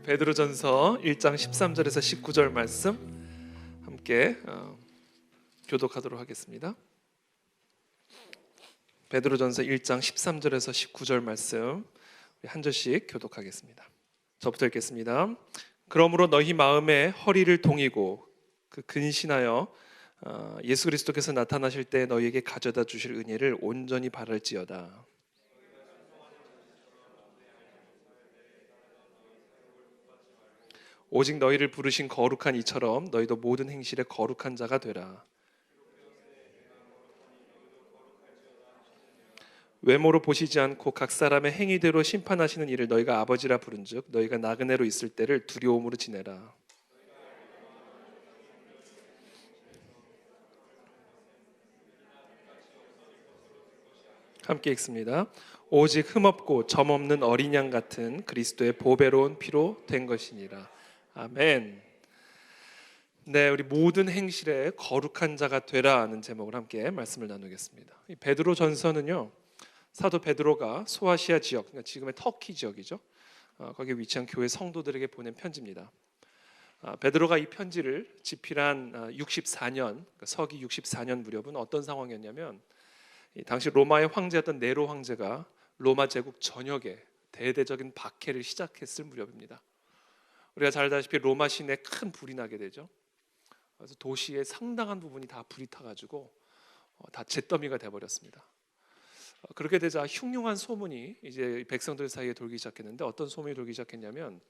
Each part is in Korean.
베드로전서 1장 13절에서 19절 말씀 함께 교독하도록 하겠습니다. 베드로전서 1장 13절에서 19절 말씀 한 절씩 교독하겠습니다. 저부터 읽겠습니다. 그러므로 너희 마음에 허리를 동이고 그 근신하여 예수 그리스도께서 나타나실 때 너희에게 가져다 주실 은혜를 온전히 바랄지어다. 오직 너희를 부르신 거룩한 이처럼 너희도 모든 행실에 거룩한 자가 되라. 외모로 보시지 않고 각 사람의 행위대로 심판하시는 이를 너희가 아버지라 부른즉 너희가 나그네로 있을 때를 두려움으로 지내라. 함께 읽습니다. 오직 흠없고 점없는 어린 양 같은 그리스도의 보배로운 피로 된 것이니라. 아멘. 네, 우리 모든 행실에 거룩한 자가 되라는 제목으로 함께 말씀을 나누겠습니다. 이 베드로 전서는요, 사도 베드로가 소아시아 지역, 그러니까 지금의 터키 지역이죠. 거기에 위치한 교회 성도들에게 보낸 편지입니다. 베드로가 이 편지를 집필한 64년, 그러니까 서기 64년 무렵은 어떤 상황이었냐면, 당시 로마의 황제였던 네로 황제가 로마 제국 전역에 대대적인 박해를 시작했을 무렵입니다. 우리가 잘 알다시피 로마 시내에 큰 불이 나게 되죠. 그래서 도시의 상당한 부분이 다 불이 타가지고 다 잿더미가 돼버렸습니다. 그렇게 되자 흉흉한 소문이 이제 백성들 사이에 돌기 시작했는데, 어떤 소문이 돌기 시작했냐면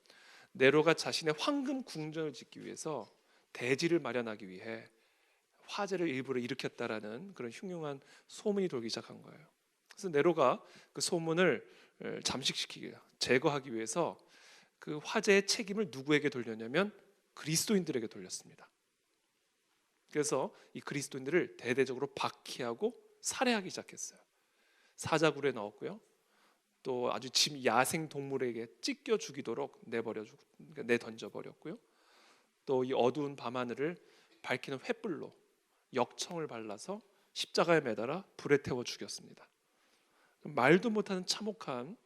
네로가 자신의 황금 궁전을 짓기 위해서 대지를 마련하기 위해 화재를 일부러 일으켰다라는 그런 흉흉한 소문이 돌기 시작한 거예요. 그래서 네로가 그 소문을 잠식시키기, 제거하기 위해서 그 화재의 책임을 누구에게 돌렸냐면 그리스도인들에게 돌렸습니다. 그래서 이 그리스도인들을 대대적으로 박해하고 살해하기 시작했어요. 사자굴에 넣었고요. 또 아주 야생 동물에게 찢겨 죽이도록 내던져 버렸고요. 또 이 어두운 밤하늘을 밝히는 횃불로 역청을 발라서 십자가에 매달아 불에 태워 죽였습니다. 말도 못하는 참혹한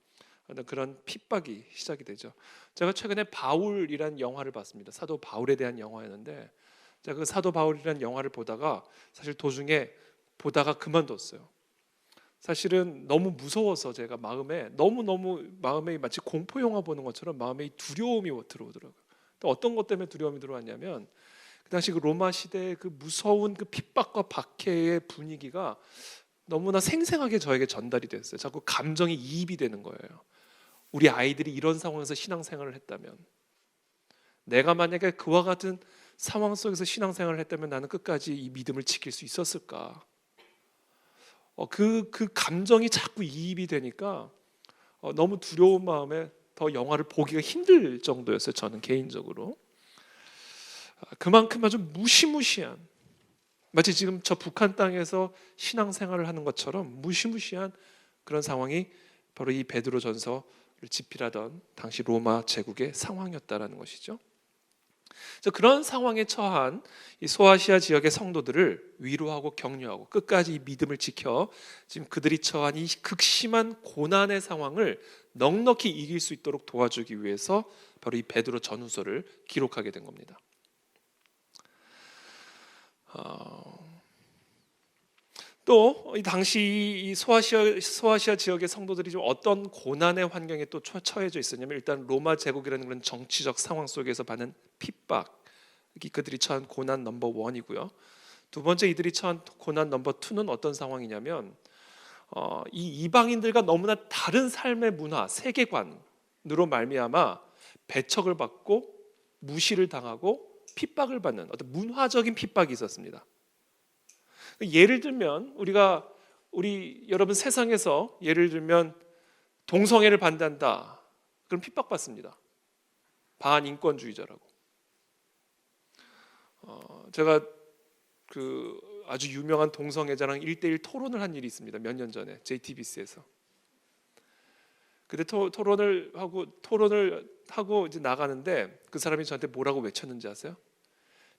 그런 핍박이 시작이 되죠. 제가 최근에 바울이란 영화를 봤습니다. 사도 바울에 대한 영화였는데, 제가 그 사도 바울이란 영화를 보다가 사실 도중에 보다가 그만뒀어요. 사실은 너무 무서워서 제가 너무 마음에 마치 공포 영화 보는 것처럼 마음에 두려움이 들어오더라고요. 또 어떤 것 때문에 두려움이 들어왔냐면, 그 당시 그 로마 시대의 그 무서운 그 핍박과 박해의 분위기가 너무나 생생하게 저에게 전달이 됐어요. 자꾸 감정이 이입이 되는 거예요. 우리 아이들이 이런 상황에서 신앙생활을 했다면, 내가 만약에 그와 같은 상황 속에서 신앙생활을 했다면 나는 끝까지 이 믿음을 지킬 수 있었을까? 그 감정이 자꾸 이입이 되니까 너무 두려운 마음에 더 영화를 보기가 힘들 정도였어요. 저는 개인적으로. 그만큼 아주 무시무시한, 마치 지금 저 북한 땅에서 신앙생활을 하는 것처럼 무시무시한 그런 상황이 바로 이 베드로전서를 집필하던 당시 로마 제국의 상황이었다라는 것이죠. 그런 상황에 처한 이 소아시아 지역의 성도들을 위로하고 격려하고 끝까지 이 믿음을 지켜 지금 그들이 처한 이 극심한 고난의 상황을 넉넉히 이길 수 있도록 도와주기 위해서 바로 이 베드로 전후서를 기록하게 된 겁니다. 또 이 당시 이 소아시아 지역의 성도들이 좀 어떤 고난의 환경에 또 처해져 있었냐면, 일단 로마 제국이라는 그런 정치적 상황 속에서 받는 핍박, 그들이 처한 고난 넘버 1이고요. 두 번째, 이들이 처한 고난 넘버 2는 어떤 상황이냐면, 이 이방인들과 너무나 다른 삶의 문화, 세계관으로 말미암아 배척을 받고 무시를 당하고 핍박을 받는 어떤 문화적인 핍박이 있었습니다. 예를 들면 우리 여러분 세상에서 예를 들면 동성애를 반대한다, 그럼 핍박받습니다. 반인권주의자라고. 제가 그 아주 유명한 동성애자랑 1대1 토론을 한 일이 있습니다. 몇 년 전에 JTBC에서. 그때 토론을 하고 이제 나가는데 그 사람이 저한테 뭐라고 외쳤는지 아세요?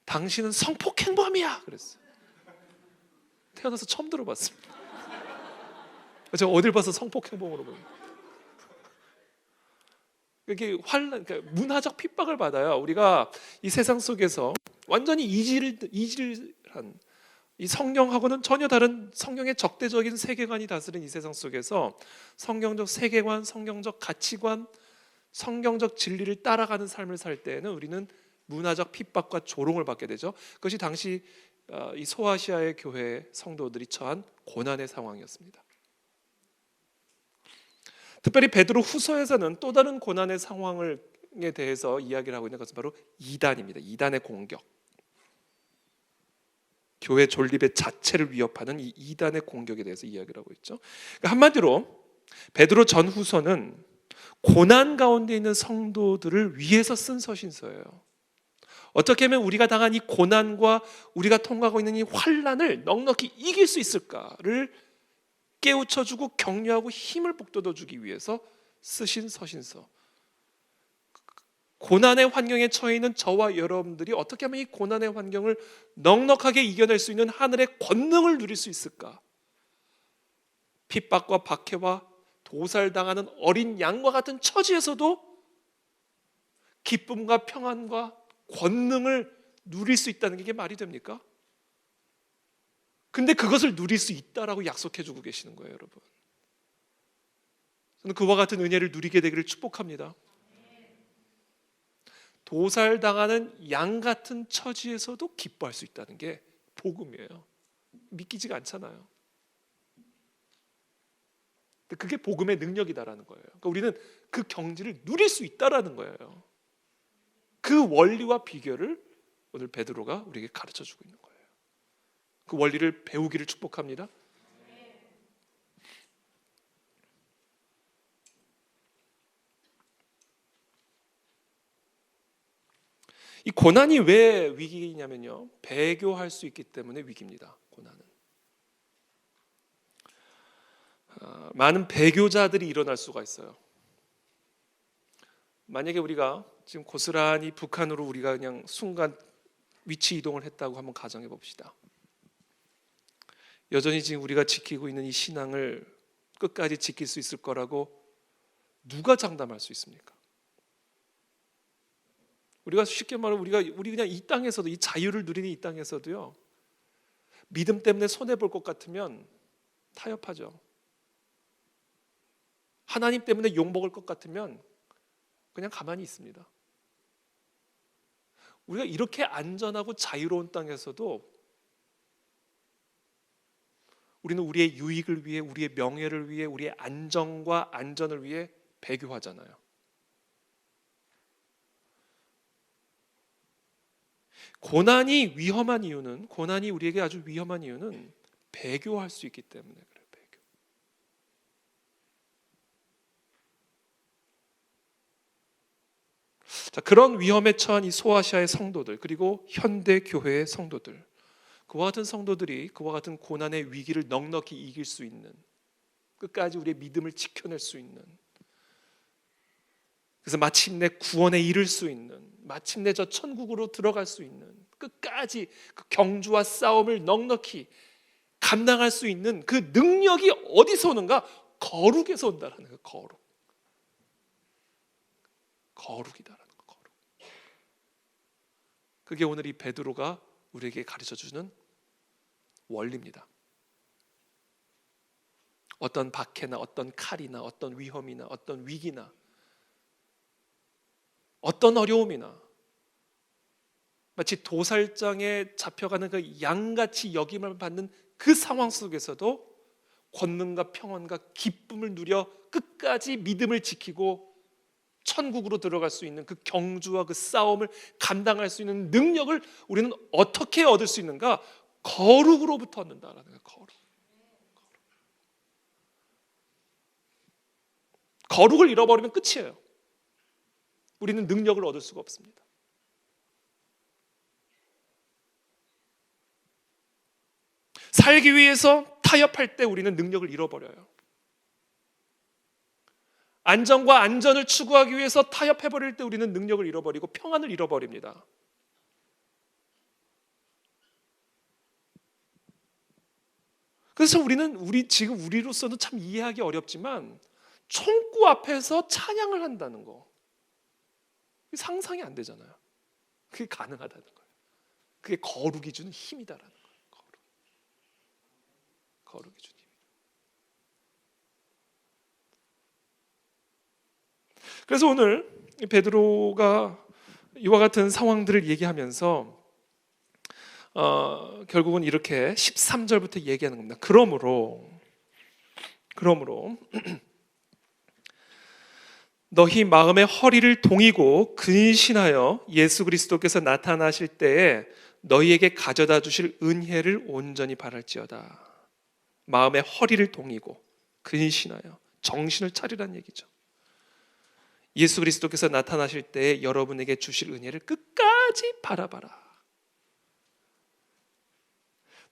당신은 성폭행범이야! 그랬어요. 태어나서 처음 들어봤습니다. 제가 어딜 봐서 성폭행범으로 보는. 이렇게 그러니까 문화적 핍박을 받아요. 우리가 이 세상 속에서 완전히 이질한 이 성경하고는 전혀 다른 성경의 적대적인 세계관이 다스린 이 세상 속에서 성경적 세계관, 성경적 가치관, 성경적 진리를 따라가는 삶을 살 때에는 우리는 문화적 핍박과 조롱을 받게 되죠. 그것이 당시 이 소아시아의 교회 성도들이 처한 고난의 상황이었습니다. 특별히 베드로 후서에서는 또 다른 고난의 상황에 대해서 이야기를 하고 있는 것은 바로 이단입니다. 이단의 공격. 교회 존립의 자체를 위협하는 이 이단의 공격에 대해서 이야기를 하고 있죠. 그러니까 한마디로 베드로 전후서는 고난 가운데 있는 성도들을 위해서 쓴 서신서예요. 어떻게 하면 우리가 당한 이 고난과 우리가 통과하고 있는 이 환난을 넉넉히 이길 수 있을까를 깨우쳐주고 격려하고 힘을 북돋아주기 위해서 쓰신 서신서. 고난의 환경에 처해 있는 저와 여러분들이 어떻게 하면 이 고난의 환경을 넉넉하게 이겨낼 수 있는 하늘의 권능을 누릴 수 있을까? 핍박과 박해와 도살당하는 어린 양과 같은 처지에서도 기쁨과 평안과 권능을 누릴 수 있다는 게 말이 됩니까? 근데 그것을 누릴 수 있다라고 약속해 주고 계시는 거예요, 여러분. 저는 그와 같은 은혜를 누리게 되기를 축복합니다. 도살당하는 양 같은 처지에서도 기뻐할 수 있다는 게 복음이에요. 믿기지가 않잖아요. 근데 그게 복음의 능력이다라는 거예요. 그러니까 우리는 그 경지를 누릴 수 있다라는 거예요. 그 원리와 비결을 오늘 베드로가 우리에게 가르쳐 주고 있는 거예요. 그 원리를 배우기를 축복합니다. 이 고난이 왜 위기냐면요, 배교할 수 있기 때문에 위기입니다. 고난은 많은 배교자들이 일어날 수가 있어요. 만약에 우리가 지금 고스란히 북한으로 우리가 그냥 순간 위치 이동을 했다고 한번 가정해 봅시다. 여전히 지금 우리가 지키고 있는 이 신앙을 끝까지 지킬 수 있을 거라고 누가 장담할 수 있습니까? 우리가 쉽게 말하면 우리 그냥 이 땅에서도, 이 자유를 누리는 이 땅에서도요, 믿음 때문에 손해 볼 것 같으면 타협하죠. 하나님 때문에 욕 먹을 것 같으면 그냥 가만히 있습니다. 우리가 이렇게 안전하고 자유로운 땅에서도 우리는 우리의 유익을 위해, 우리의 명예를 위해, 우리의 안정과 안전을 위해 배교하잖아요. 고난이 위험한 이유는, 고난이 우리에게 아주 위험한 이유는 배교할 수 있기 때문에 그래요. 배교. 자, 그런 위험에 처한 이 소아시아의 성도들, 그리고 현대 교회의 성도들, 그와 같은 성도들이 그와 같은 고난의 위기를 넉넉히 이길 수 있는, 끝까지 우리의 믿음을 지켜낼 수 있는, 그래서 마침내 구원에 이를 수 있는, 마침내 저 천국으로 들어갈 수 있는, 끝까지 그 경주와 싸움을 넉넉히 감당할 수 있는 그 능력이 어디서 오는가? 거룩에서 온다라는 거예요. 거룩이다라는 거. 거룩. 그게 오늘 이 베드로가 우리에게 가르쳐주는 원리입니다. 어떤 박해나 어떤 칼이나 어떤 위험이나 어떤 위기나 어떤 어려움이나 마치 도살장에 잡혀가는 그 양같이 여김을 받는 그 상황 속에서도 권능과 평안과 기쁨을 누려 끝까지 믿음을 지키고 천국으로 들어갈 수 있는 그 경주와 그 싸움을 감당할 수 있는 능력을 우리는 어떻게 얻을 수 있는가? 거룩으로부터 얻는다라는 거예요. 거룩을 잃어버리면 끝이에요. 우리는 능력을 얻을 수가 없습니다. 살기 위해서 타협할 때 우리는 능력을 잃어버려요. 안정과 안전을 추구하기 위해서 타협해버릴 때 우리는 능력을 잃어버리고 평안을 잃어버립니다. 그래서 지금 우리로서는 참 이해하기 어렵지만 총구 앞에서 찬양을 한다는 거, 상상이 안 되잖아요. 그게 가능하다는 거예요. 그게 거룩이 주는 힘이다라는 거예요. 거룩이 주는 힘. 그래서 오늘 베드로가 이와 같은 상황들을 얘기하면서 결국은 이렇게 13절부터 얘기하는 겁니다. 그러므로 너희 마음의 허리를 동이고 근신하여 예수 그리스도께서 나타나실 때에 너희에게 가져다 주실 은혜를 온전히 바랄지어다. 마음의 허리를 동이고 근신하여 정신을 차리라는 얘기죠. 예수 그리스도께서 나타나실 때에 여러분에게 주실 은혜를 끝까지 바라봐라.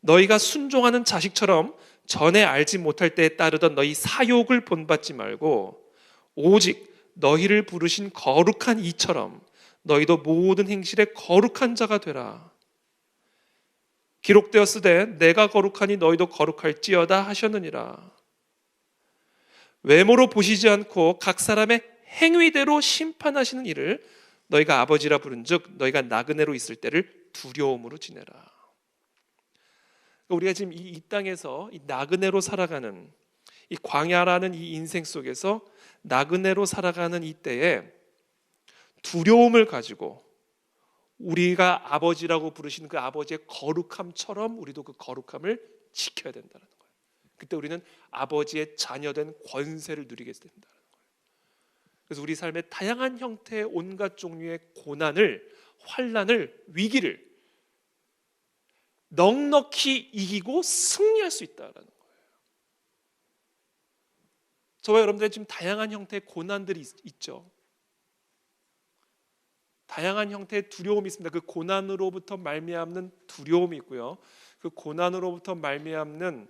너희가 순종하는 자식처럼 전에 알지 못할 때에 따르던 너희 사욕을 본받지 말고 오직 너희를 부르신 거룩한 이처럼 너희도 모든 행실에 거룩한 자가 되라. 기록되었으되 내가 거룩하니 너희도 거룩할지어다 하셨느니라. 외모로 보시지 않고 각 사람의 행위대로 심판하시는 이를 너희가 아버지라 부른즉 너희가 나그네로 있을 때를 두려움으로 지내라. 우리가 지금 이 땅에서 이 나그네로 살아가는 이 광야라는 이 인생 속에서 나그네로 살아가는 이때에 두려움을 가지고 우리가 아버지라고 부르시는 그 아버지의 거룩함처럼 우리도 그 거룩함을 지켜야 된다는 거예요. 그때 우리는 아버지의 자녀된 권세를 누리게 된다는 거예요. 그래서 우리 삶의 다양한 형태의 온갖 종류의 고난을, 환난을, 위기를 넉넉히 이기고 승리할 수 있다는 거예요. 저와 여러분들의 지금 다양한 형태의 고난들이 있죠. 다양한 형태의 두려움이 있습니다. 그 고난으로부터 말미암는 두려움이 있고요. 그 고난으로부터 말미암는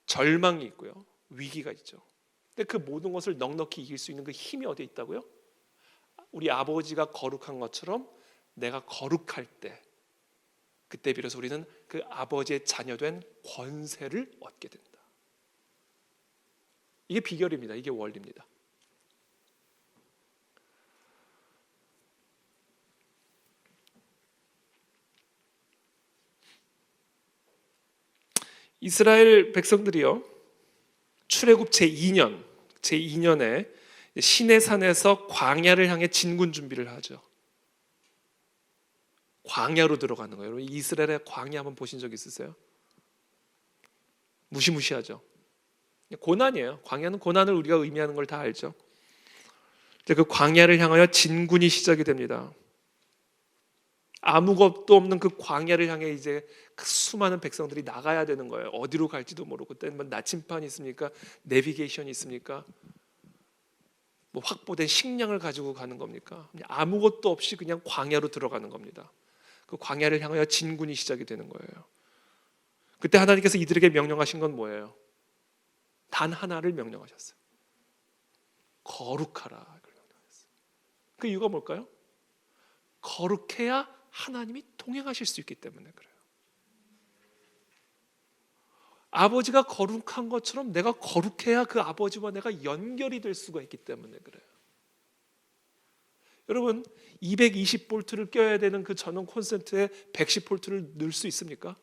절망이 있고요. 위기가 있죠. 근데 그 모든 것을 넉넉히 이길 수 있는 그 힘이 어디에 있다고요? 우리 아버지가 거룩한 것처럼 내가 거룩할 때, 그때 비로소 우리는 그 아버지의 자녀된 권세를 얻게 된다. 이게 비결입니다. 이게 원리입니다. 이스라엘 백성들이요, 출애굽 제2년에 시내산에서 광야를 향해 진군 준비를 하죠. 광야로 들어가는 거예요. 여러분, 이스라엘의 광야 한번 보신 적 있으세요? 무시무시하죠. 고난이에요. 광야는 고난을 우리가 의미하는 걸 다 알죠. 그 광야를 향하여 진군이 시작이 됩니다. 아무것도 없는 그 광야를 향해 이제 수많은 백성들이 나가야 되는 거예요. 어디로 갈지도 모르고, 그때는 뭐 나침반이 있습니까? 내비게이션이 있습니까? 뭐 확보된 식량을 가지고 가는 겁니까? 아무것도 없이 그냥 광야로 들어가는 겁니다. 그 광야를 향하여 진군이 시작이 되는 거예요. 그때 하나님께서 이들에게 명령하신 건 뭐예요? 단 하나를 명령하셨어요. 거룩하라. 그 이유가 뭘까요? 거룩해야 하나님이 동행하실 수 있기 때문에 그래요. 아버지가 거룩한 것처럼 내가 거룩해야 그 아버지와 내가 연결이 될 수가 있기 때문에 그래요. 여러분, 220볼트를 껴야 되는 그 전원 콘센트에 110볼트를 넣을 수 있습니까?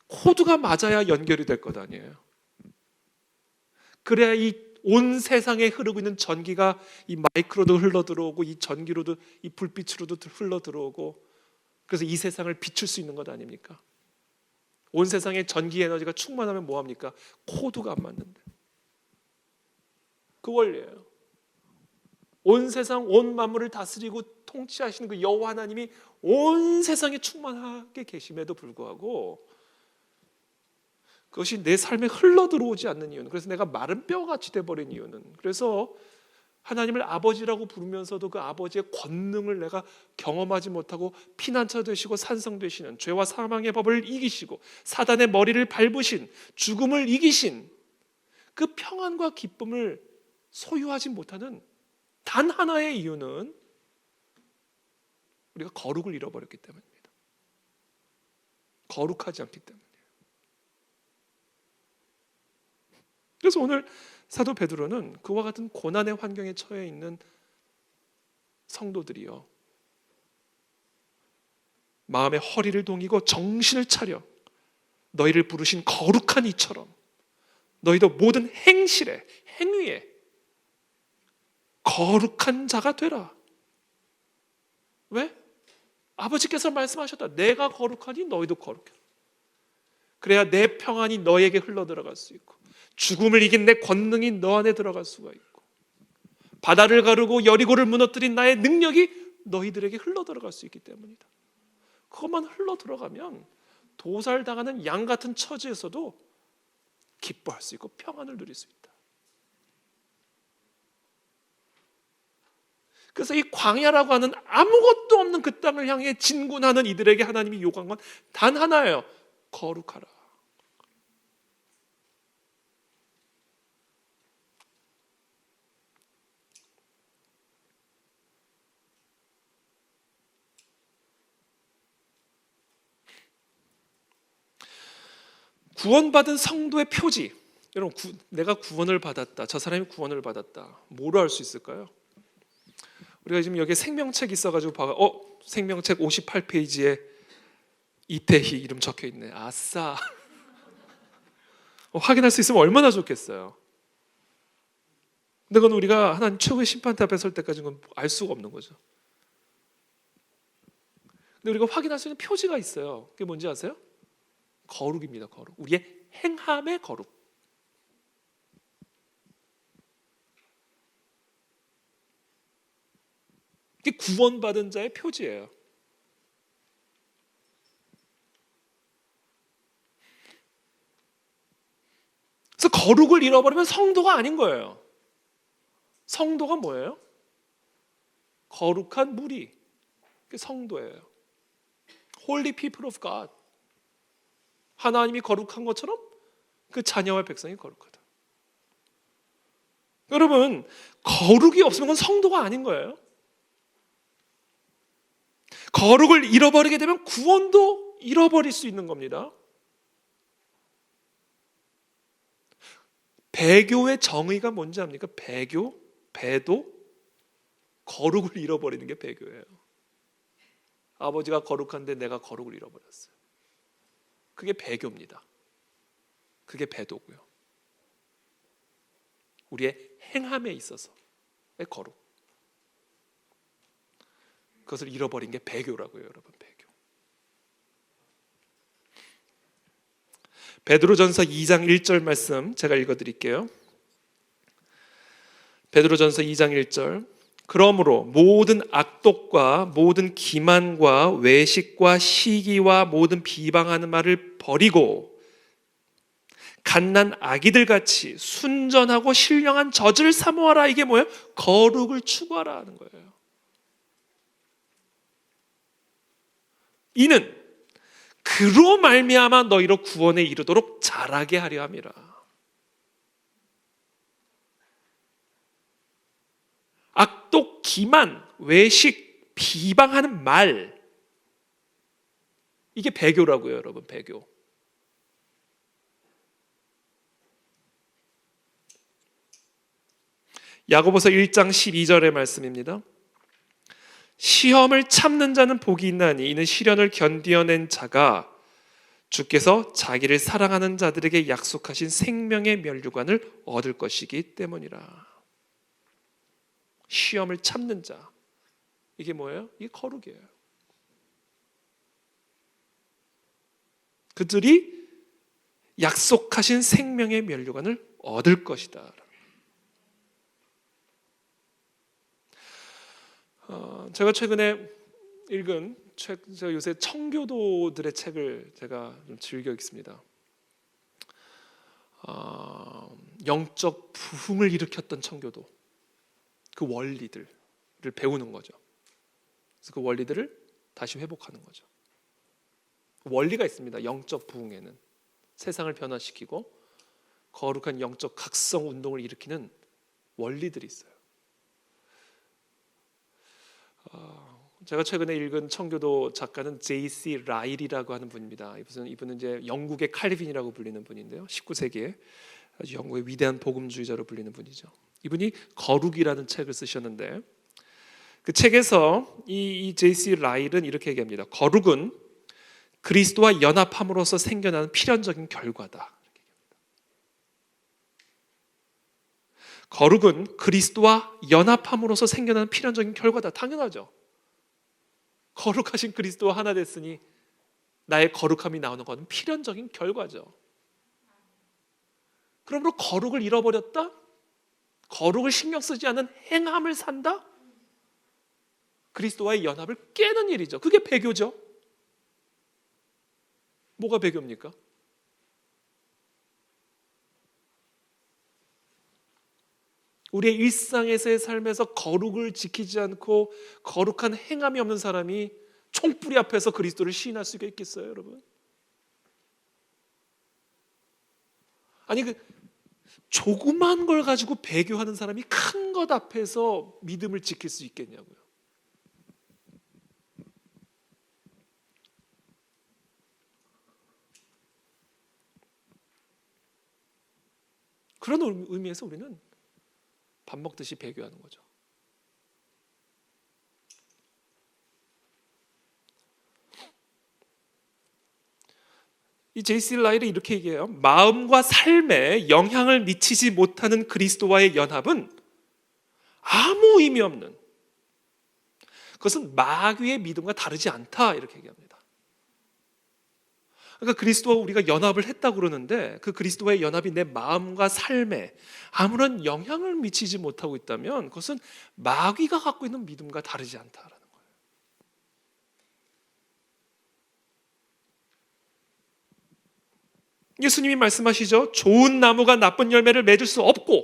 코드가 맞아야 연결이 될 것 아니에요. 그래야 이 온 세상에 흐르고 있는 전기가 이 마이크로도 흘러 들어오고 이 전기로도, 이 불빛으로도 흘러 들어오고, 그래서 이 세상을 비출 수 있는 것 아닙니까? 온 세상에 전기 에너지가 충만하면 뭐합니까? 코드가 안 맞는데. 그 원리예요. 온 세상, 온 만물을 다스리고 통치하시는 그 여호와 하나님이 온 세상에 충만하게 계심에도 불구하고 그것이 내 삶에 흘러 들어오지 않는 이유는, 그래서 내가 마른 뼈같이 돼버린 이유는, 그래서 하나님을 아버지라고 부르면서도 그 아버지의 권능을 내가 경험하지 못하고 피난처 되시고 산성 되시는, 죄와 사망의 법을 이기시고 사단의 머리를 밟으신, 죽음을 이기신 그 평안과 기쁨을 소유하지 못하는 단 하나의 이유는 우리가 거룩을 잃어버렸기 때문입니다. 거룩하지 않기 때문이에요. 그래서 오늘 사도 베드로는 그와 같은 고난의 환경에 처해 있는 성도들이요, 마음의 허리를 동이고 정신을 차려 너희를 부르신 거룩한 이처럼 너희도 모든 행실에, 행위에 거룩한 자가 되라. 왜? 아버지께서 말씀하셨다. 내가 거룩하니 너희도 거룩해. 그래야 내 평안이 너에게 흘러들어갈 수 있고 죽음을 이긴 내 권능이 너 안에 들어갈 수가 있고 바다를 가르고 여리고를 무너뜨린 나의 능력이 너희들에게 흘러들어갈 수 있기 때문이다. 그것만 흘러들어가면 도살당하는 양 같은 처지에서도 기뻐할 수 있고 평안을 누릴 수 있다. 그래서 이 광야라고 하는 아무것도 없는 그 땅을 향해 진군하는 이들에게 하나님이 요구한 건 단 하나예요. 거룩하라. 구원받은 성도의 표지. 여러분, 내가 구원을 받았다, 저 사람이 구원을 받았다, 뭐로 알 수 있을까요? 우리가 지금 여기에 생명책 있어가지고 생명책 58페이지에 이태희 이름 적혀 있네. 아싸. 확인할 수 있으면 얼마나 좋겠어요. 근데 그건 우리가 하나님 최고의 심판대 앞에 설 때까지는 알 수가 없는 거죠. 근데 우리가 확인할 수 있는 표지가 있어요. 그게 뭔지 아세요? 거룩입니다. 거룩. 우리의 행함의 거룩. 이게 구원받은 자의 표지예요. 그래서 거룩을 잃어버리면 성도가 아닌 거예요. 성도가 뭐예요? 거룩한 무리. 그게 성도예요. Holy people of God. 하나님이 거룩한 것처럼 그 자녀와 백성이 거룩하다. 여러분, 거룩이 없으면 그건 성도가 아닌 거예요. 거룩을 잃어버리게 되면 구원도 잃어버릴 수 있는 겁니다. 배교의 정의가 뭔지 압니까? 배도 거룩을 잃어버리는 게 배교예요. 아버지가 거룩한데 내가 거룩을 잃어버렸어요. 그게 배교입니다. 그게 배도고요. 우리의 행함에 있어서의 거룩. 그것을 잃어버린 게 배교라고요, 여러분. 배교. 베드로전서 2장 1절 말씀 제가 읽어드릴게요. 베드로전서 2장 1절. 그러므로 모든 악독과 모든 기만과 외식과 시기와 모든 비방하는 말을 버리고 갓난 아기들 같이 순전하고 신령한 젖을 사모하라. 이게 뭐예요? 거룩을 추구하라 하는 거예요. 이는 그로 말미암아 너희로 구원에 이르도록 자라게 하려 함이라. 악독, 기만, 외식, 비방하는 말, 이게 배교라고요, 여러분. 배교. 야고보서 1장 12절의 말씀입니다. 시험을 참는 자는 복이 있나니 이는 시련을 견디어낸 자가 주께서 자기를 사랑하는 자들에게 약속하신 생명의 면류관을 얻을 것이기 때문이라. 시험을 참는 자, 이게 뭐예요? 이게 거룩이에요. 그들이 약속하신 생명의 면류관을 얻을 것이다. 제가 최근에 읽은 제가 요새 청교도들의 책을 제가 좀 즐겨 읽습니다. 영적 부흥을 일으켰던 청교도, 그 원리들을 배우는 거죠. 그래서 그 원리들을 다시 회복하는 거죠. 원리가 있습니다. 영적 부흥에는 세상을 변화시키고 거룩한 영적 각성 운동을 일으키는 원리들이 있어요. 제가 최근에 읽은 청교도 작가는 J.C. 라일이라고 하는 분입니다. 이분은 이제 영국의 칼빈이라고 불리는 분인데요. 19세기에 아주 영국의 위대한 복음주의자로 불리는 분이죠. 이분이 거룩이라는 책을 쓰셨는데 그 책에서 이 J.C. 라일은 이렇게 얘기합니다. 거룩은 그리스도와 연합함으로써 생겨나는 필연적인 결과다. 거룩은 그리스도와 연합함으로써 생겨나는 필연적인 결과다. 당연하죠. 거룩하신 그리스도와 하나 됐으니 나의 거룩함이 나오는 것은 필연적인 결과죠. 그러므로 거룩을 잃어버렸다? 거룩을 신경 쓰지 않는 행함을 산다? 그리스도와의 연합을 깨는 일이죠. 그게 배교죠. 뭐가 배교입니까? 우리의 일상에서의 삶에서 거룩을 지키지 않고 거룩한 행함이 없는 사람이 총뿌리 앞에서 그리스도를 시인할 수가 있겠어요, 여러분? 아니 그 조그만 걸 가지고 배교하는 사람이 큰 것 앞에서 믿음을 지킬 수 있겠냐고요. 그런 의미에서 우리는 밥 먹듯이 배교하는 거죠. 이 J.C. 라일이 이렇게 얘기해요. 마음과 삶에 영향을 미치지 못하는 그리스도와의 연합은 아무 의미 없는, 그것은 마귀의 믿음과 다르지 않다, 이렇게 얘기합니다. 그러니까 그리스도와 우리가 연합을 했다고 그러는데 그 그리스도와의 연합이 내 마음과 삶에 아무런 영향을 미치지 못하고 있다면 그것은 마귀가 갖고 있는 믿음과 다르지 않다라는 거예요. 예수님이 말씀하시죠. 좋은 나무가 나쁜 열매를 맺을 수 없고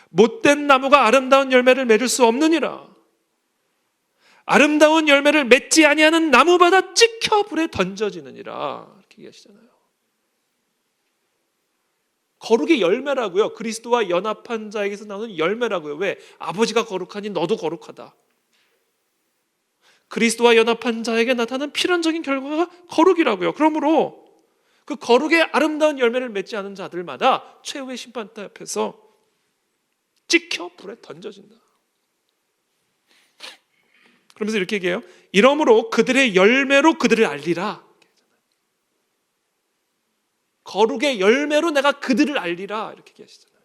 못된 나무가 아름다운 열매를 맺을 수 없느니라. 아름다운 열매를 맺지 아니하는 나무마다 찍혀 불에 던져지느니라. 이렇게 얘기하시잖아요. 거룩의 열매라고요. 그리스도와 연합한 자에게서 나오는 열매라고요. 왜? 아버지가 거룩하니 너도 거룩하다. 그리스도와 연합한 자에게 나타나는 필연적인 결과가 거룩이라고요. 그러므로 그 거룩의 아름다운 열매를 맺지 않은 자들마다 최후의 심판대 앞에서 찍혀 불에 던져진다. 그러면서 이렇게 얘기해요. 이러므로 그들의 열매로 그들을 알리라. 거룩의 열매로 내가 그들을 알리라. 이렇게 얘기하시잖아요.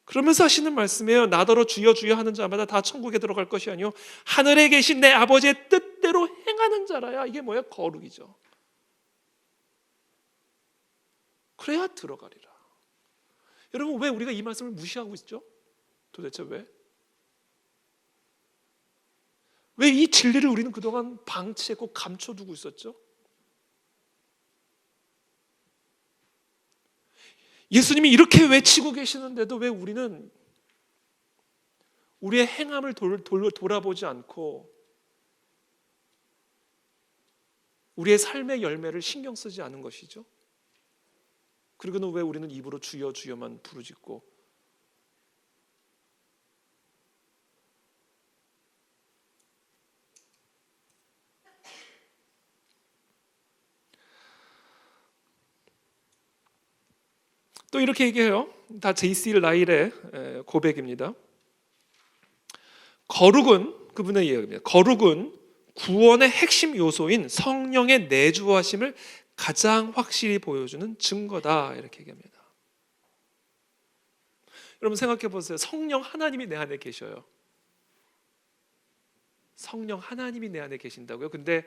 그러면서 하시는 말씀이에요. 나더러 주여 주여 하는 자마다 다 천국에 들어갈 것이 아니요 하늘에 계신 내 아버지의 뜻대로 행하는 자라야. 이게 뭐예요? 거룩이죠. 그래야 들어가리라. 여러분, 왜 우리가 이 말씀을 무시하고 있죠? 도대체 왜? 왜 이 진리를 우리는 그동안 방치했고 감춰두고 있었죠? 예수님이 이렇게 외치고 계시는데도 왜 우리는 우리의 행함을 돌아보지 않고 우리의 삶의 열매를 신경 쓰지 않은 것이죠? 그리고는 왜 우리는 입으로 주여 주여만 부르짖고 또 이렇게 얘기해요. 다 J.C. 라일의 고백입니다. 거룩은, 그분의 이야기입니다. 거룩은 구원의 핵심 요소인 성령의 내주하심을 가장 확실히 보여주는 증거다. 이렇게 얘기합니다. 여러분 생각해 보세요. 성령 하나님이 내 안에 계셔요. 성령 하나님이 내 안에 계신다고요? 근데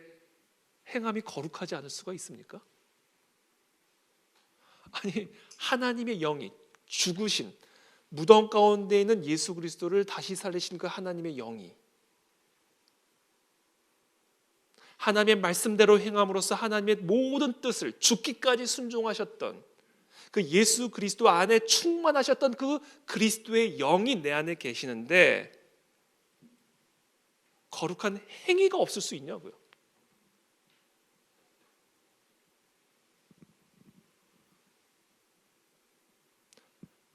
행함이 거룩하지 않을 수가 있습니까? 아니, 하나님의 영이 죽으신 무덤 가운데 있는 예수 그리스도를 다시 살리신 그 하나님의 영이 하나님의 말씀대로 행함으로써 하나님의 모든 뜻을 죽기까지 순종하셨던 그 예수 그리스도 안에 충만하셨던 그 그리스도의 영이 내 안에 계시는데 거룩한 행위가 없을 수 있냐고요.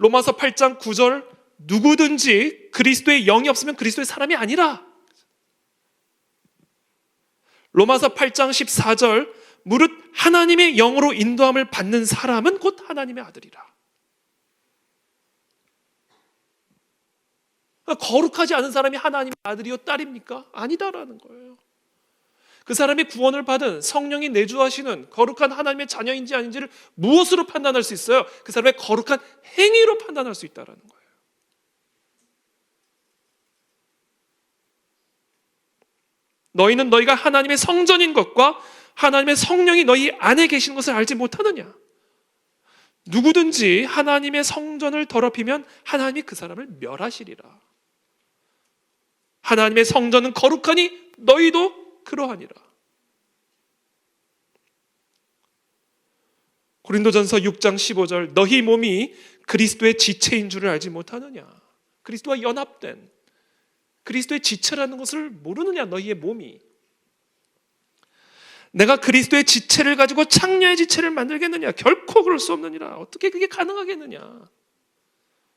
로마서 8장 9절 누구든지 그리스도의 영이 없으면 그리스도의 사람이 아니라. 로마서 8장 14절 무릇 하나님의 영으로 인도함을 받는 사람은 곧 하나님의 아들이라. 거룩하지 않은 사람이 하나님의 아들이요 딸입니까? 아니다라는 거예요. 그 사람이 구원을 받은 성령이 내주하시는 거룩한 하나님의 자녀인지 아닌지를 무엇으로 판단할 수 있어요? 그 사람의 거룩한 행위로 판단할 수 있다는 거예요. 너희는 너희가 하나님의 성전인 것과 하나님의 성령이 너희 안에 계신 것을 알지 못하느냐? 누구든지 하나님의 성전을 더럽히면 하나님이 그 사람을 멸하시리라. 하나님의 성전은 거룩하니 너희도 그러하니라. 고린도전서 6장 15절 너희 몸이 그리스도의 지체인 줄을 알지 못하느냐? 그리스도와 연합된 그리스도의 지체라는 것을 모르느냐? 너희의 몸이. 내가 그리스도의 지체를 가지고 창녀의 지체를 만들겠느냐? 결코 그럴 수 없느니라. 어떻게 그게 가능하겠느냐?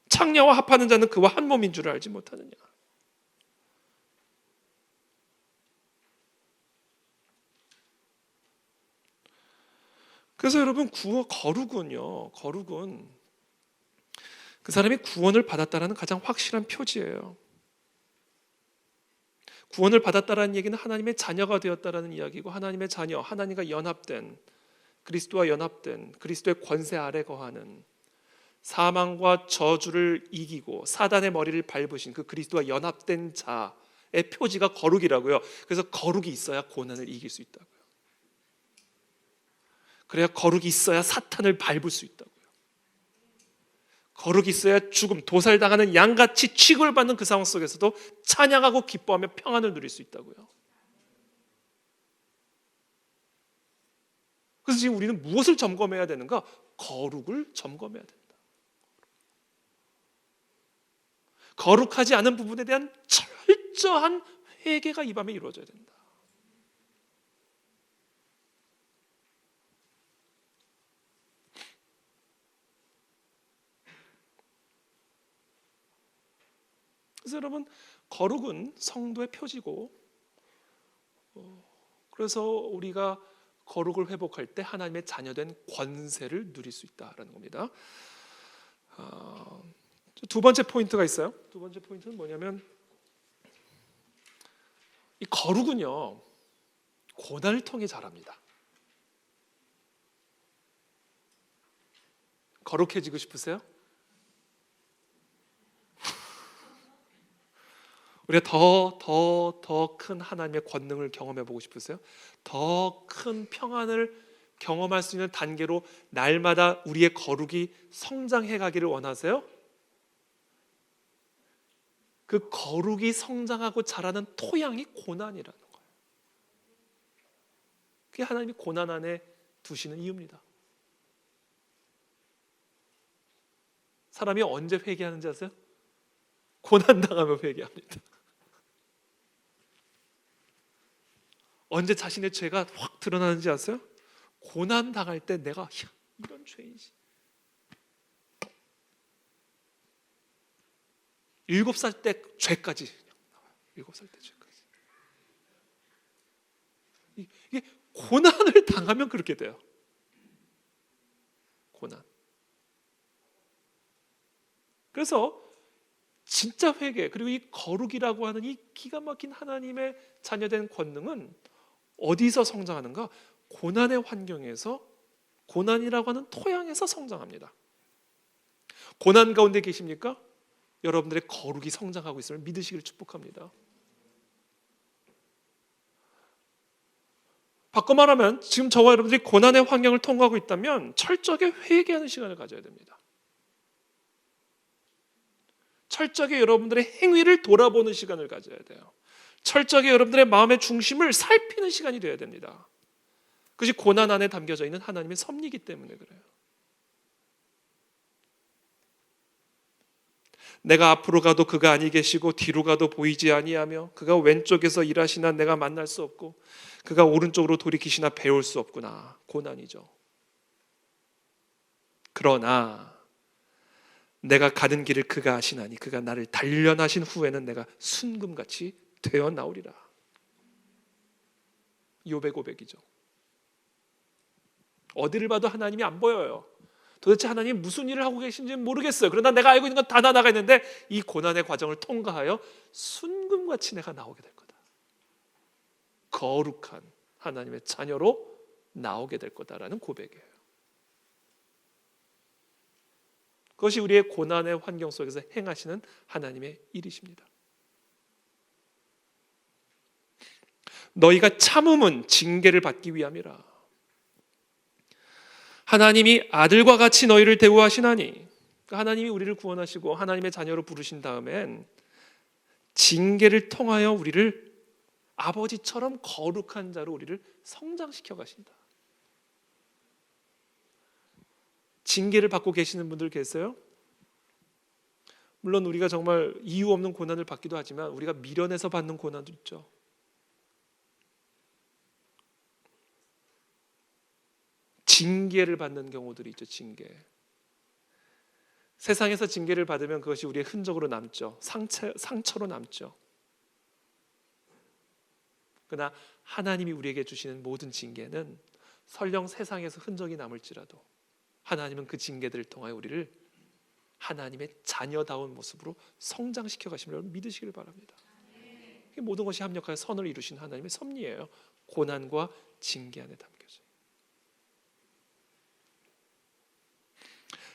창녀와 합하는 자는 그와 한 몸인 줄을 알지 못하느냐? 그래서 여러분 거룩은 그 사람이 구원을 받았다는 가장 확실한 표지예요. 구원을 받았다는 얘기는 하나님의 자녀가 되었다는 이야기고, 하나님의 자녀, 하나님과 연합된, 그리스도와 연합된, 그리스도의 권세 아래 거하는, 사망과 저주를 이기고 사단의 머리를 밟으신 그 그리스도와 연합된 자의 표지가 거룩이라고요. 그래서 거룩이 있어야 고난을 이길 수 있다고요. 그래야 거룩이 있어야 사탄을 밟을 수 있다고요. 거룩이 있어야 죽음, 도살당하는 양같이 취급을 받는 그 상황 속에서도 찬양하고 기뻐하며 평안을 누릴 수 있다고요. 그래서 지금 우리는 무엇을 점검해야 되는가? 거룩을 점검해야 된다. 거룩하지 않은 부분에 대한 철저한 회개가 이 밤에 이루어져야 된다. 그래서 여러분, 거룩은 성도의 표지고, 그래서 우리가 거룩을 회복할 때 하나님의 자녀된 권세를 누릴 수 있다라는 겁니다. 두 번째 포인트가 있어요. 두 번째 포인트는 뭐냐면, 이 거룩은요 고난을 통해 자랍니다. 거룩해지고 싶으세요? 우리가 더 큰 하나님의 권능을 경험해 보고 싶으세요? 더 큰 평안을 경험할 수 있는 단계로 날마다 우리의 거룩이 성장해 가기를 원하세요? 그 거룩이 성장하고 자라는 토양이 고난이라는 거예요. 그게 하나님이 고난 안에 두시는 이유입니다. 사람이 언제 회개하는지 아세요? 고난 당하면 회개합니다. 언제 자신의 죄가 확 드러나는지 아세요? 고난 당할 때 내가 이런 죄인지. 7살 때 죄까지 나와요. 7살 때 죄까지. 이게 고난을 당하면 그렇게 돼요. 고난. 그래서 진짜 회개, 그리고 이 거룩이라고 하는 이 기가 막힌 하나님의 자녀된 권능은 어디서 성장하는가? 고난의 환경에서, 고난이라고 하는 토양에서 성장합니다. 고난 가운데 계십니까? 여러분들의 거룩이 성장하고 있음을 믿으시기를 축복합니다. 바꿔 말하면 지금 저와 여러분들이 고난의 환경을 통과하고 있다면 철저하게 회개하는 시간을 가져야 됩니다. 철저하게 여러분들의 행위를 돌아보는 시간을 가져야 돼요. 철저하게 여러분들의 마음의 중심을 살피는 시간이 되어야 됩니다. 그것이 고난 안에 담겨져 있는 하나님의 섭리이기 때문에 그래요. 내가 앞으로 가도 그가 아니 계시고 뒤로 가도 보이지 아니하며 그가 왼쪽에서 일하시나 내가 만날 수 없고 그가 오른쪽으로 돌이키시나 배울 수 없구나. 고난이죠. 그러나 내가 가는 길을 그가 아시나니 그가 나를 단련하신 후에는 내가 순금같이 되어 나오리라. 욥의 고백이죠. 어디를 봐도 하나님이 안 보여요. 도대체 하나님 무슨 일을 하고 계신지는 모르겠어요. 그러나 내가 알고 있는 건 단 하나가 있는데 이 고난의 과정을 통과하여 순금같이 내가 나오게 될 거다. 거룩한 하나님의 자녀로 나오게 될 거다라는 고백이에요. 그것이 우리의 고난의 환경 속에서 행하시는 하나님의 일이십니다. 너희가 참음은 징계를 받기 위함이라. 하나님이 아들과 같이 너희를 대우하시나니, 하나님이 우리를 구원하시고 하나님의 자녀로 부르신 다음엔 징계를 통하여 우리를 아버지처럼 거룩한 자로 우리를 성장시켜 가신다. 징계를 받고 계시는 분들 계세요? 물론 우리가 정말 이유 없는 고난을 받기도 하지만 우리가 미련해서 받는 고난도 있죠. 징계를 받는 경우들이 있죠. 징계. 세상에서 징계를 받으면 그것이 우리의 흔적으로 남죠. 상처로 남죠. 그러나 하나님이 우리에게 주시는 모든 징계는 설령 세상에서 흔적이 남을지라도 하나님은 그 징계들을 통하여 우리를 하나님의 자녀다운 모습으로 성장시켜 가심을 여러분 믿으시길 바랍니다. 모든 것이 합력하여 선을 이루신 하나님의 섭리예요. 고난과 징계 안에 담겨져요.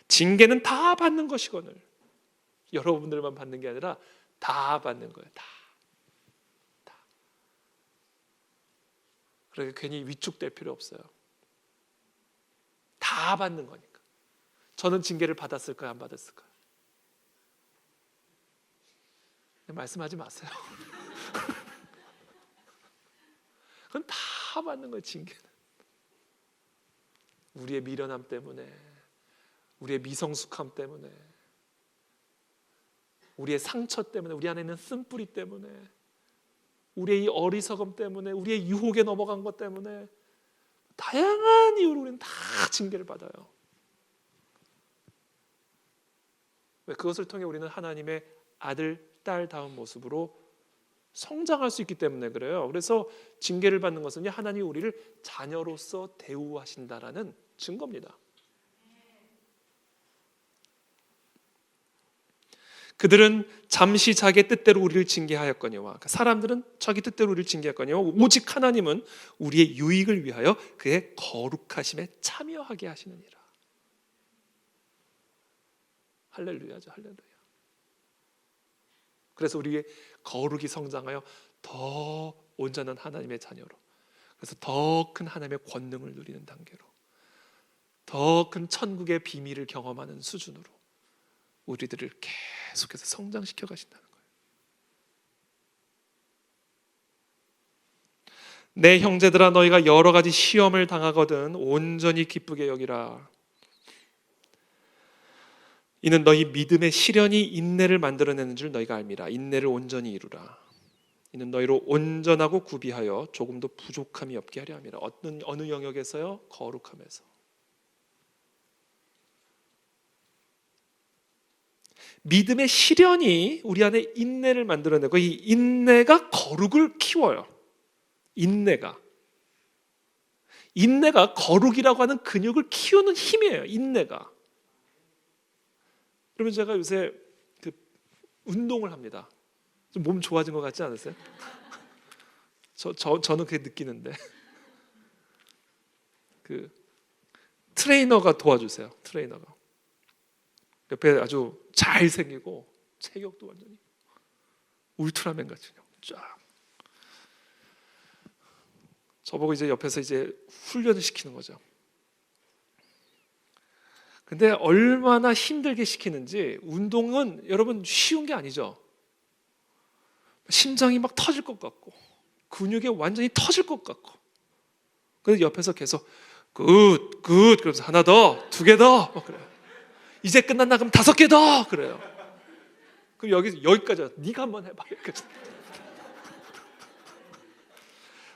징계는 다 받는 것이거늘 여러분들만 받는 게 아니라 다 받는 거예요. 다. 그러니까 괜히 위축될 필요 없어요. 다 받는 거니까. 저는 징계를 받았을까요? 안 받았을까요? 말씀하지 마세요. 그건 다 받는 거예요. 징계는. 우리의 미련함 때문에, 우리의 미성숙함 때문에, 우리의 상처 때문에, 우리 안에 있는 쓴뿌리 때문에, 우리의 이 어리석음 때문에, 우리의 유혹에 넘어간 것 때문에 다양한 이유로 우리는 다 징계를 받아요. 왜? 그것을 통해 우리는 하나님의 아들, 딸다운 모습으로 성장할 수 있기 때문에 그래요. 그래서 징계를 받는 것은 하나님이 우리를 자녀로서 대우하신다라는 증거입니다. 그들은 잠시 자기의 뜻대로 우리를 징계하였거니와, 사람들은 자기 뜻대로 우리를 징계했거니와 오직 하나님은 우리의 유익을 위하여 그의 거룩하심에 참여하게 하시느니라. 할렐루야죠. 할렐루야. 그래서 우리의 거룩이 성장하여 더 온전한 하나님의 자녀로, 그래서 더 큰 하나님의 권능을 누리는 단계로, 더 큰 천국의 비밀을 경험하는 수준으로 우리들을 계속해서 성장시켜 가신다는 거예요. 내 형제들아, 너희가 여러 가지 시험을 당하거든 온전히 기쁘게 여기라. 이는 너희 믿음의 시련이 인내를 만들어내는 줄 너희가 알미라. 인내를 온전히 이루라. 이는 너희로 온전하고 구비하여 조금도 부족함이 없게 하려 함이라. 어느 영역에서요? 거룩함에서. 믿음의 시련이 우리 안에 인내를 만들어내고, 이 인내가 거룩을 키워요. 인내가 거룩이라고 하는 근육을 키우는 힘이에요. 인내가. 그러면 제가 요새 운동을 합니다. 좀 몸 좋아진 것 같지 않으세요? 저는 그게 느끼는데 트레이너가 도와주세요. 트레이너가 옆에 아주 잘생기고 체격도 완전히 울트라맨 같이 쫙 저보고 이제 옆에서 이제 훈련을 시키는 거죠. 근데 얼마나 힘들게 시키는지, 운동은 여러분 쉬운 게 아니죠. 심장이 막 터질 것 같고 근육이 완전히 터질 것 같고, 그래서 옆에서 계속 굿 그러면서 하나 더, 두 개 더 그래요. 이제 끝났나? 그럼 5개 더 그래요. 그럼 여기까지 네가 한번 해봐.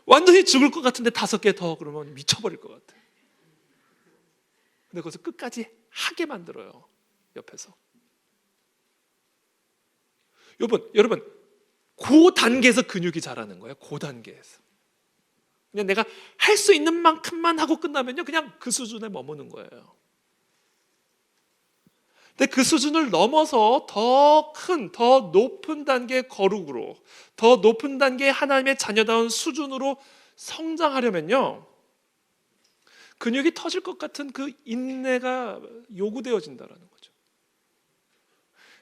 완전히 죽을 것 같은데 5개 더 그러면 미쳐버릴 것 같아. 근데 그것을 끝까지 하게 만들어요. 옆에서. 여러분 그 단계에서 근육이 자라는 거예요. 그 단계에서. 그냥 내가 할 수 있는 만큼만 하고 끝나면요, 그냥 그 수준에 머무는 거예요. 근데 그 수준을 넘어서 더 큰, 더 높은 단계의 거룩으로, 더 높은 단계의 하나님의 자녀다운 수준으로 성장하려면요, 근육이 터질 것 같은 그 인내가 요구되어진다는 거죠.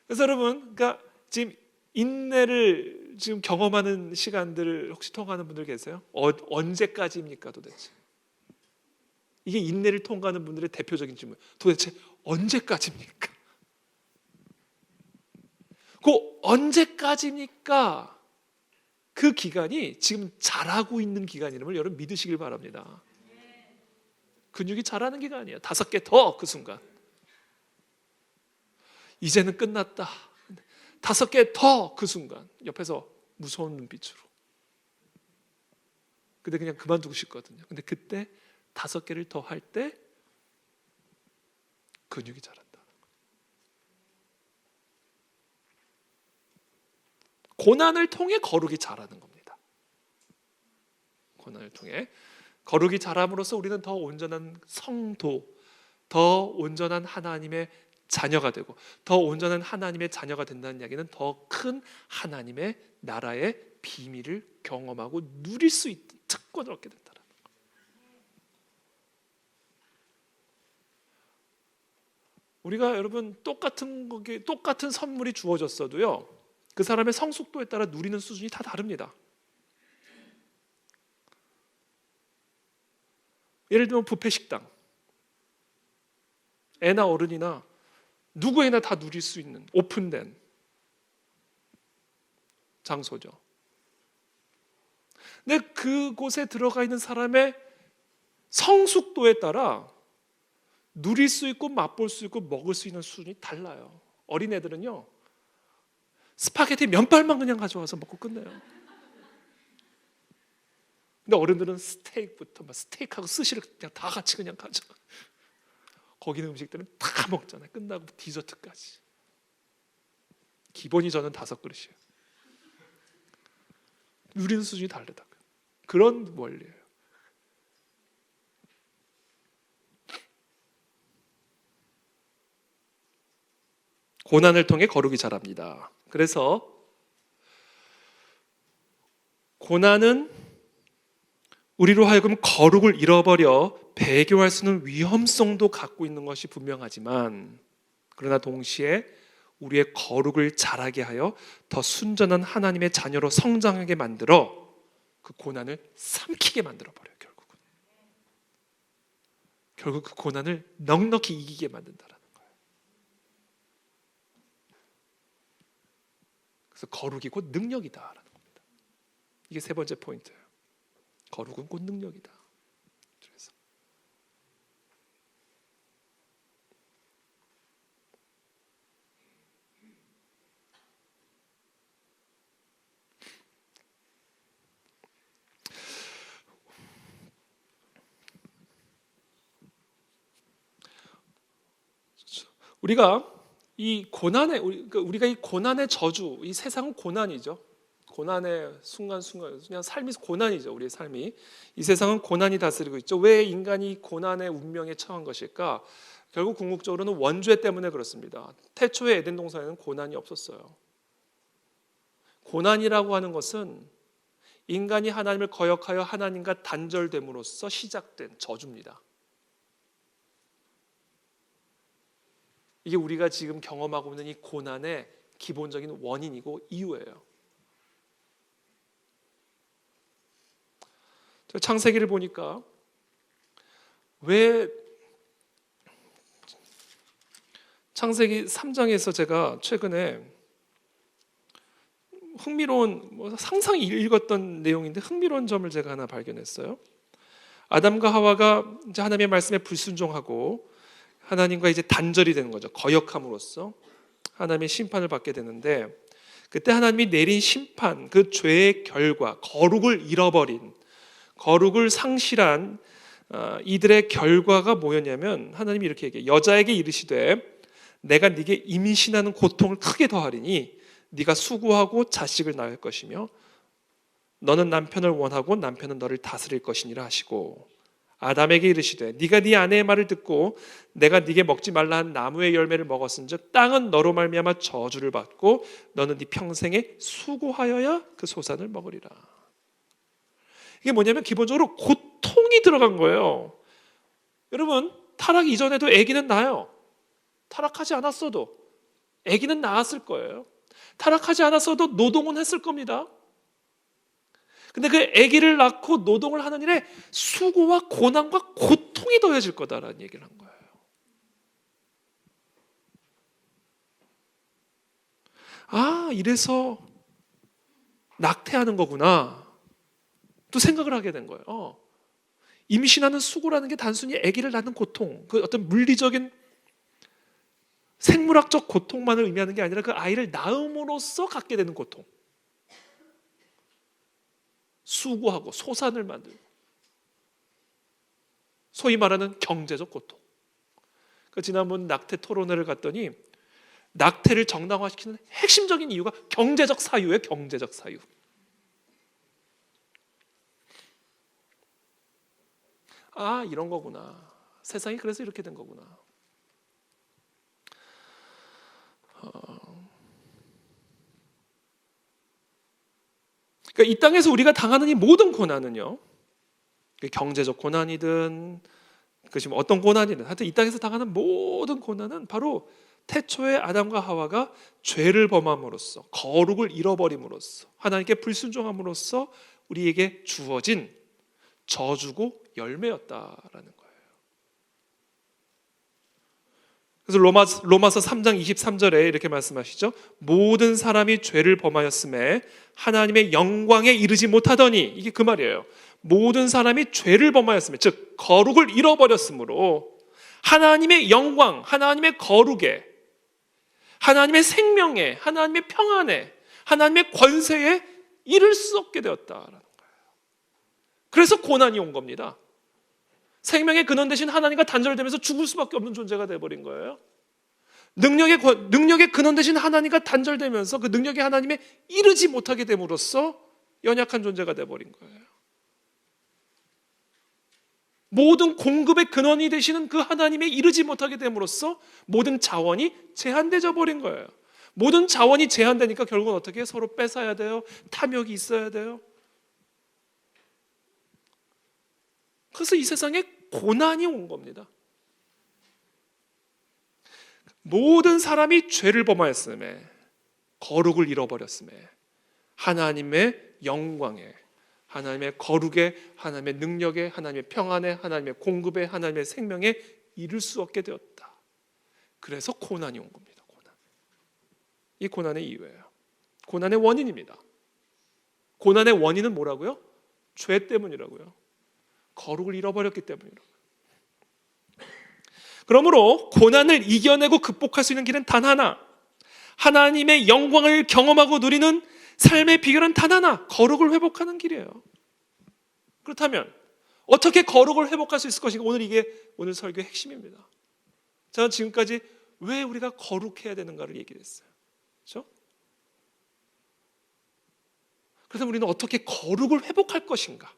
그래서 여러분, 그러니까 지금 인내를 지금 경험하는 시간들을 혹시 통하는 분들 계세요? 언제까지입니까 도대체? 이게 인내를 통과하는 분들의 대표적인 질문. 도대체 언제까지입니까? 그 언제까지입니까? 그 기간이 지금 자라고 있는 기간임을 여러분 믿으시길 바랍니다. 근육이 자라는 기간이에요. 5개 더 그 순간. 이제는 끝났다. 5개 더 그 순간. 옆에서 무서운 눈빛으로. 근데 그냥 그만두고 싶거든요. 근데 그때 5개를 더 할 때 근육이 자란다. 고난을 통해 거룩이 자라는 겁니다. 고난을 통해 거룩이 자람으로써 우리는 더 온전한 성도, 더 온전한 하나님의 자녀가 되고, 더 온전한 하나님의 자녀가 된다는 이야기는 더 큰 하나님의 나라의 비밀을 경험하고 누릴 수 있는 특권을 얻게 된다는 거예요. 우리가 여러분 똑같은 선물이 주어졌어도요, 그 사람의 성숙도에 따라 누리는 수준이 다 다릅니다. 예를 들면 뷔페 식당, 애나 어른이나 누구에나 다 누릴 수 있는 오픈된 장소죠. 근데 그곳에 들어가 있는 사람의 성숙도에 따라 누릴 수 있고 맛볼 수 있고 먹을 수 있는 수준이 달라요. 어린애들은요, 스파게티 면발만 그냥 가져와서 먹고 끝내요. 근데 어른들은 스테이크부터 스테이크하고 스시를 그냥 다 같이 그냥 가져. 거기 있는 음식들은 다 먹잖아요. 끝나고 디저트까지. 기본이 저는 5그릇이에요. 누리는 수준이 다르다고요. 그런 원리예요. 고난을 통해 거룩이 자랍니다. 그래서 고난은 우리로 하여금 거룩을 잃어버려 배교할 수 있는 위험성도 갖고 있는 것이 분명하지만, 그러나 동시에 우리의 거룩을 자라게 하여 더 순전한 하나님의 자녀로 성장하게 만들어 그 고난을 삼키게 만들어버려요. 결국 그 고난을 넉넉히 이기게 만든다는 거예요. 그래서 거룩이 곧 능력이다라는 겁니다. 이게 3번째 포인트예요. 거룩은 곧 능력이다. 그래서 우리가 이 고난의 저주, 이 세상은 고난이죠. 고난의 순간순간, 그냥 삶이 고난이죠. 우리의 삶이. 이 세상은 고난이 다스리고 있죠. 왜 인간이 고난의 운명에 처한 것일까? 결국 궁극적으로는 원죄 때문에 그렇습니다. 태초의 에덴 동산에는 고난이 없었어요. 고난이라고 하는 것은 인간이 하나님을 거역하여 하나님과 단절됨으로써 시작된 저주입니다. 이게 우리가 지금 경험하고 있는 이 고난의 기본적인 원인이고 이유예요. 창세기를 보니까 왜 창세기 3장에서 제가 최근에 흥미로운, 상상 읽었던 내용인데 흥미로운 점을 제가 하나 발견했어요. 아담과 하와가 이제 하나님의 말씀에 불순종하고 하나님과 이제 단절이 되는 거죠. 거역함으로써 하나님의 심판을 받게 되는데, 그때 하나님이 내린 심판, 그 죄의 결과, 거룩을 잃어버린, 거룩을 상실한 이들의 결과가 뭐였냐면, 하나님이 이렇게 얘기해요. 여자에게 이르시되 내가 네게 임신하는 고통을 크게 더하리니 네가 수고하고 자식을 낳을 것이며 너는 남편을 원하고 남편은 너를 다스릴 것이니라 하시고 아담에게 이르시되 네가 네 아내의 말을 듣고 내가 네게 먹지 말라 한 나무의 열매를 먹었은즉 땅은 너로 말미암아 저주를 받고 너는 네 평생에 수고하여야 그 소산을 먹으리라. 이게 뭐냐면 기본적으로 고통이 들어간 거예요. 여러분, 타락 이전에도 아기는 낳아요. 타락하지 않았어도 아기는 낳았을 거예요. 타락하지 않았어도 노동은 했을 겁니다. 근데 그 아기를 낳고 노동을 하는 일에 수고와 고난과 고통이 더해질 거다라는 얘기를 한 거예요. 아, 이래서 낙태하는 거구나. 또 생각을 하게 된 거예요. 임신하는 수고라는 게 단순히 아기를 낳는 고통, 그 어떤 물리적인 생물학적 고통만을 의미하는 게 아니라 그 아이를 낳음으로써 갖게 되는 고통. 수고하고 소산을 만들고 소위 말하는 경제적 고통. 지난번 낙태 토론회를 갔더니 낙태를 정당화시키는 핵심적인 이유가 경제적 사유예요. 경제적 사유. 아, 이런 거구나. 세상이 그래서 이렇게 된 거구나. 그러니까 이 땅에서 우리가 당하는 이 모든 고난은요, 경제적 고난이든 그것이 어떤 고난이든 하여튼 이 땅에서 당하는 모든 고난은 바로 태초에 아담과 하와가 죄를 범함으로써 거룩을 잃어버림으로써 하나님께 불순종함으로써 우리에게 주어진 저주고 열매였다라는 거예요. 그래서 로마서 3장 23절에 이렇게 말씀하시죠. 모든 사람이 죄를 범하였음에 하나님의 영광에 이르지 못하더니, 이게 그 말이에요. 모든 사람이 죄를 범하였음에, 즉 거룩을 잃어버렸으므로 하나님의 영광, 하나님의 거룩에, 하나님의 생명에, 하나님의 평안에, 하나님의 권세에 이를 수 없게 되었다라는 거예요. 그래서 고난이 온 겁니다. 생명의 근원 대신 하나님과 단절되면서 죽을 수밖에 없는 존재가 되어버린 거예요. 능력의 근원 대신 하나님과 단절되면서 그 능력이 하나님에 이르지 못하게 됨으로써 연약한 존재가 되어버린 거예요. 모든 공급의 근원이 되시는 그 하나님에 이르지 못하게 됨으로써 모든 자원이 제한되어 버린 거예요. 모든 자원이 제한되니까 결국은 어떻게 해요? 서로 뺏어야 돼요. 탐욕이 있어야 돼요. 그래서 이 세상에 고난이 온 겁니다. 모든 사람이 죄를 범하였음에, 거룩을 잃어버렸음에, 하나님의 영광에, 하나님의 거룩에, 하나님의 능력에, 하나님의 평안에, 하나님의 공급에, 하나님의 생명에 이를 수 없게 되었다. 그래서 고난이 온 겁니다. 고난. 이 고난의 이유예요. 고난의 원인입니다. 고난의 원인은 뭐라고요? 죄 때문이라고요. 거룩을 잃어버렸기 때문이라고요. 그러므로 고난을 이겨내고 극복할 수 있는 길은 단 하나, 하나님의 영광을 경험하고 누리는 삶의 비결은 단 하나, 거룩을 회복하는 길이에요. 그렇다면 어떻게 거룩을 회복할 수 있을 것인가? 이게 오늘 설교의 핵심입니다. 저는 지금까지 왜 우리가 거룩해야 되는가를 얘기를 했어요. 그렇죠? 그래서 우리는 어떻게 거룩을 회복할 것인가?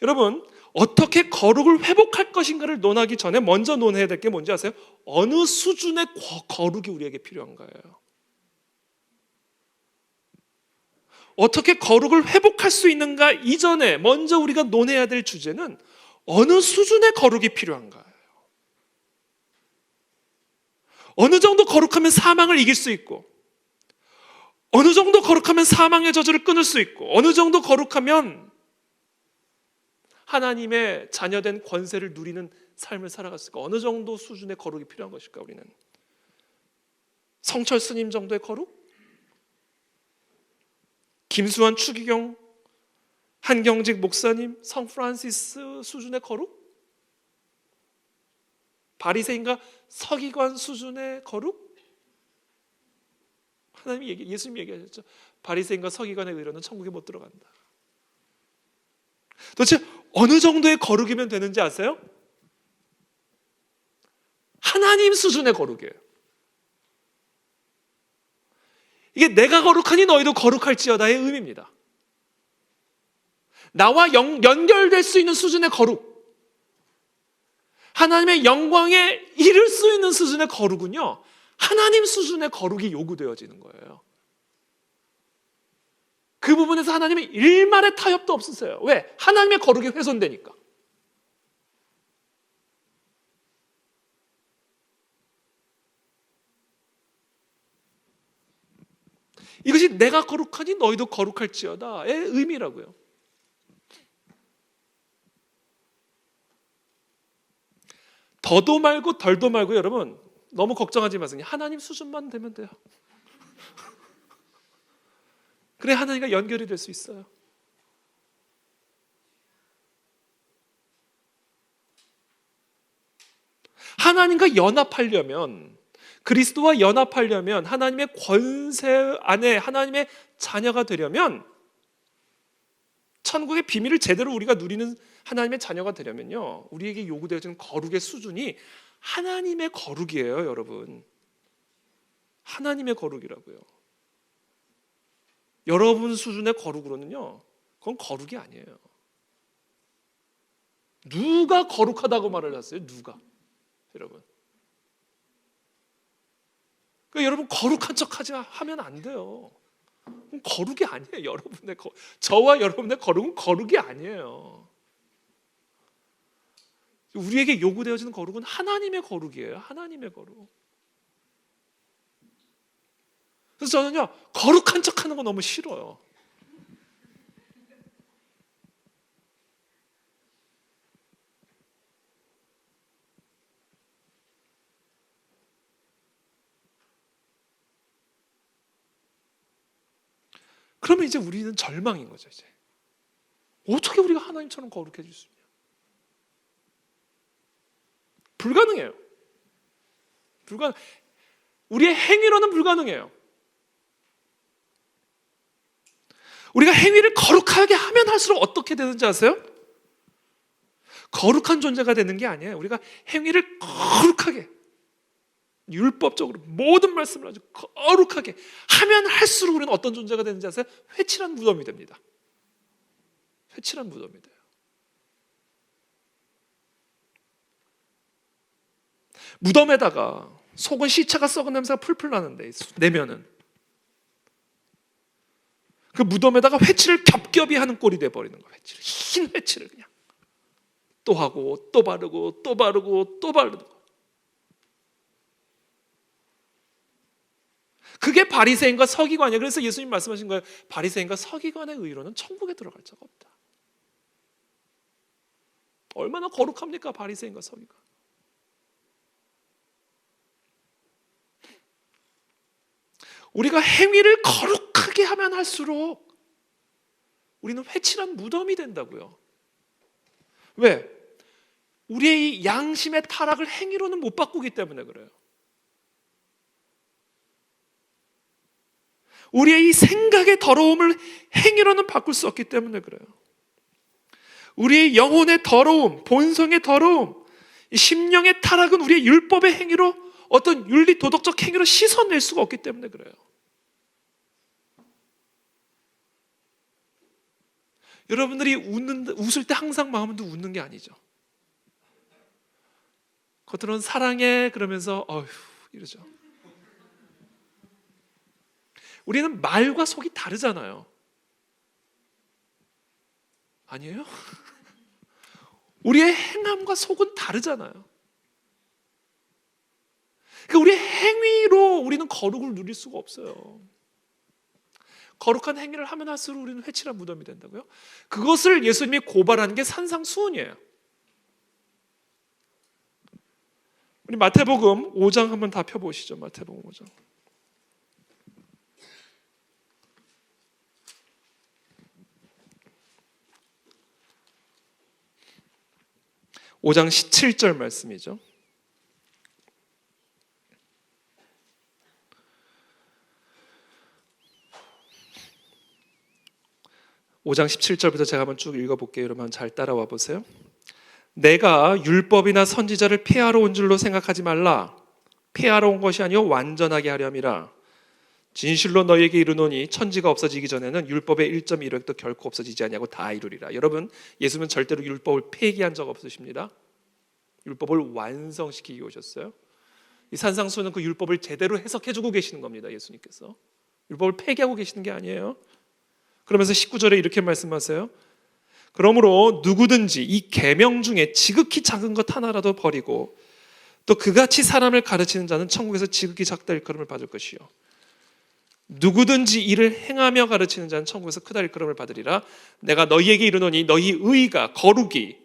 여러분, 어떻게 거룩을 회복할 것인가를 논하기 전에 먼저 논해야 될 게 뭔지 아세요? 어느 수준의 거룩이 우리에게 필요한가요? 어떻게 거룩을 회복할 수 있는가 이전에 먼저 우리가 논해야 될 주제는 어느 수준의 거룩이 필요한가요? 어느 정도 거룩하면 사망을 이길 수 있고, 어느 정도 거룩하면 사망의 저주를 끊을 수 있고, 어느 정도 거룩하면 하나님의 자녀된 권세를 누리는 삶을 살아갔을까? 어느 정도 수준의 거룩이 필요한 것일까? 우리는 성철 스님 정도의 거룩? 김수환 추기경 한경직 목사님, 성 프란시스 수준의 거룩? 바리새인과 서기관 수준의 거룩? 예수님이 얘기하셨죠. 바리새인과 서기관의 의로는 천국에 못 들어간다. 도대체 어느 정도의 거룩이면 되는지 아세요? 하나님 수준의 거룩이에요. 이게 내가 거룩하니 너희도 거룩할지어다의 의미입니다. 나와 연결될 수 있는 수준의 거룩, 하나님의 영광에 이를 수 있는 수준의 거룩은요, 하나님 수준의 거룩이 요구되어지는 거예요. 그 부분에서 하나님이 일말의 타협도 없으세요. 왜? 하나님의 거룩이 훼손되니까. 이것이 내가 거룩하니 너희도 거룩할지어다의 의미라고요. 더도 말고 덜도 말고 여러분 너무 걱정하지 마세요. 하나님 수준만 되면 돼요. 그래 하나님과 연결이 될 수 있어요. 하나님과 연합하려면, 그리스도와 연합하려면, 하나님의 권세 안에 하나님의 자녀가 되려면, 천국의 비밀을 제대로 우리가 누리는 하나님의 자녀가 되려면요, 우리에게 요구되어지는 거룩의 수준이 하나님의 거룩이에요. 여러분, 하나님의 거룩이라고요. 여러분 수준의 거룩으로는요, 그건 거룩이 아니에요. 누가 거룩하다고 말을 했어요? 누가? 여러분, 그러니까 여러분 거룩한 척하지 하면 안 돼요. 거룩이 아니에요. 여러분의 저와 여러분의 거룩은 거룩이 아니에요. 우리에게 요구되어지는 거룩은 하나님의 거룩이에요. 하나님의 거룩. 그래서 저는요, 거룩한 척하는 거 너무 싫어요. 그러면 이제 우리는 절망인 거죠. 이제 어떻게 우리가 하나님처럼 거룩해질 수 있냐? 불가능해요. 우리의 행위로는 불가능해요. 우리가 행위를 거룩하게 하면 할수록 어떻게 되는지 아세요? 거룩한 존재가 되는 게 아니에요. 우리가 행위를 거룩하게, 율법적으로 모든 말씀을 아주 거룩하게 하면 할수록 우리는 어떤 존재가 되는지 아세요? 회칠한 무덤이 됩니다. 회칠한 무덤이 돼요. 무덤에다가 속은 시체가 썩은 냄새가 풀풀 나는데 내면은 그 무덤에다가 회칠을 겹겹이 하는 꼴이 돼버리는 거예요. 흰 회칠을 그냥 또 하고 또 바르고 또 바르고 또 바르고. 그게 바리새인과 서기관이에요. 그래서 예수님 말씀하신 거예요. 바리새인과 서기관의 의로는 천국에 들어갈 자가 없다. 얼마나 거룩합니까? 바리새인과 서기관. 우리가 행위를 거룩하게 하면 할수록 우리는 회칠한 무덤이 된다고요. 왜? 우리의 이 양심의 타락을 행위로는 못 바꾸기 때문에 그래요. 우리의 이 생각의 더러움을 행위로는 바꿀 수 없기 때문에 그래요. 우리의 영혼의 더러움, 본성의 더러움, 이 심령의 타락은 우리의 율법의 행위로, 어떤 윤리 도덕적 행위로 씻어낼 수가 없기 때문에 그래요. 여러분들이 웃을 때 항상 마음은 웃는 게 아니죠. 겉으로는 사랑해 그러면서 어휴 이러죠. 우리는 말과 속이 다르잖아요. 아니에요? 우리의 행함과 속은 다르잖아요. 그러니까 우리의 행위로 우리는 거룩을 누릴 수가 없어요. 거룩한 행위를 하면 할수록 우리는 회칠한 무덤이 된다고요? 그것을 예수님이 고발하는 게 산상수훈이에요. 우리 마태복음 5장 한번 다 펴보시죠. 마태복음 5장. 5장 17절 말씀이죠. (5장 17절부터) 제가 한번 쭉 읽어볼게요. 여러분 잘 따라와 보세요. 내가 율법이나 선지자를 폐하러 온 줄로 생각하지 말라. 폐하러 온 것이 아니요 완전하게 하려 함이라. 진실로 너희에게 이르노니 천지가 없어지기 전에는 율법의 1.1획도 결코 없어지지 아니하고 다 이루리라. 여러분, 예수님은 절대로 율법을 폐기한 적 없으십니다. 율법을 완성시키기 오셨어요. 이 산상수는 그 율법을 제대로 해석해주고 계시는 겁니다. 예수님께서 율법을 폐기하고 계시는 게 아니에요. 그러면서 19절에 이렇게 말씀하세요. 그러므로 누구든지 이 계명 중에 지극히 작은 것 하나라도 버리고 또 그같이 사람을 가르치는 자는 천국에서 지극히 작다 일컬음을 받을 것이요 누구든지 이를 행하며 가르치는 자는 천국에서 크다 일컬음을 받으리라. 내가 너희에게 이르노니 너희 의가 거룩이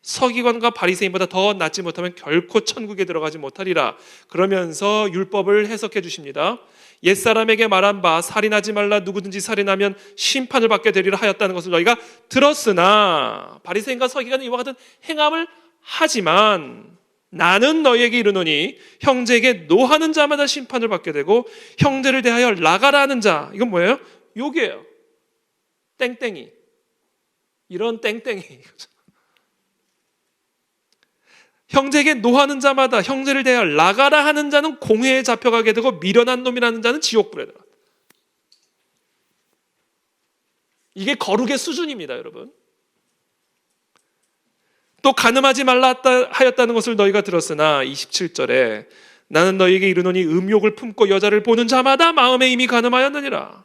서기관과 바리새인보다 더 낫지 못하면 결코 천국에 들어가지 못하리라. 그러면서 율법을 해석해 주십니다. 옛사람에게 말한 바 살인하지 말라 누구든지 살인하면 심판을 받게 되리라 하였다는 것을 너희가 들었으나 바리새인과 서기관은 이와 같은 행함을 하지만 나는 너희에게 이르노니 형제에게 노하는 자마다 심판을 받게 되고 형제를 대하여 나가라 하는 자, 이건 뭐예요? 욕이에요. 땡땡이. 이런 땡땡이. 형제에게 노하는 자마다 형제를 대하여 나가라 하는 자는 공회에 잡혀가게 되고 미련한 놈이라는 자는 지옥불에 들어간다. 이게 거룩의 수준입니다, 여러분. 또 간음하지 말라 하였다는 것을 너희가 들었으나 27절에 나는 너희에게 이르노니 음욕을 품고 여자를 보는 자마다 마음에 이미 간음하였느니라.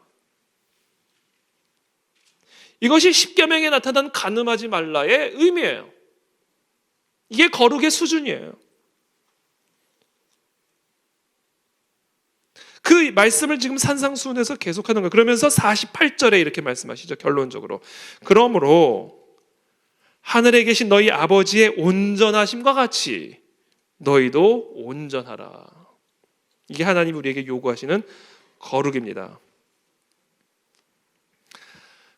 이것이 십계명에 나타난 간음하지 말라의 의미예요. 이게 거룩의 수준이에요. 그 말씀을 지금 산상수훈에서 계속하는 거예요. 그러면서 48절에 이렇게 말씀하시죠. 결론적으로. 그러므로 하늘에 계신 너희 아버지의 온전하심과 같이 너희도 온전하라. 이게 하나님 우리에게 요구하시는 거룩입니다.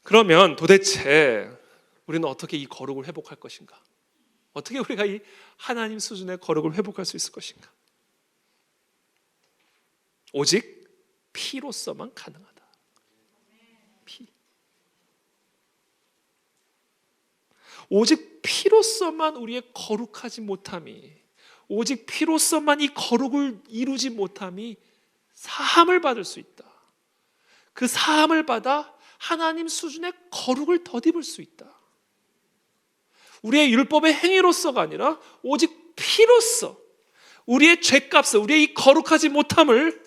그러면 도대체 우리는 어떻게 이 거룩을 회복할 것인가? 어떻게 우리가 이 하나님 수준의 거룩을 회복할 수 있을 것인가? 오직 피로서만 가능하다. 피. 오직 피로서만 우리의 거룩하지 못함이, 오직 피로서만 이 거룩을 이루지 못함이 사함을 받을 수 있다. 그 사함을 받아 하나님 수준의 거룩을 덧입을 수 있다. 우리의 율법의 행위로서가 아니라 오직 피로서 우리의 죄값을, 우리의 이 거룩하지 못함을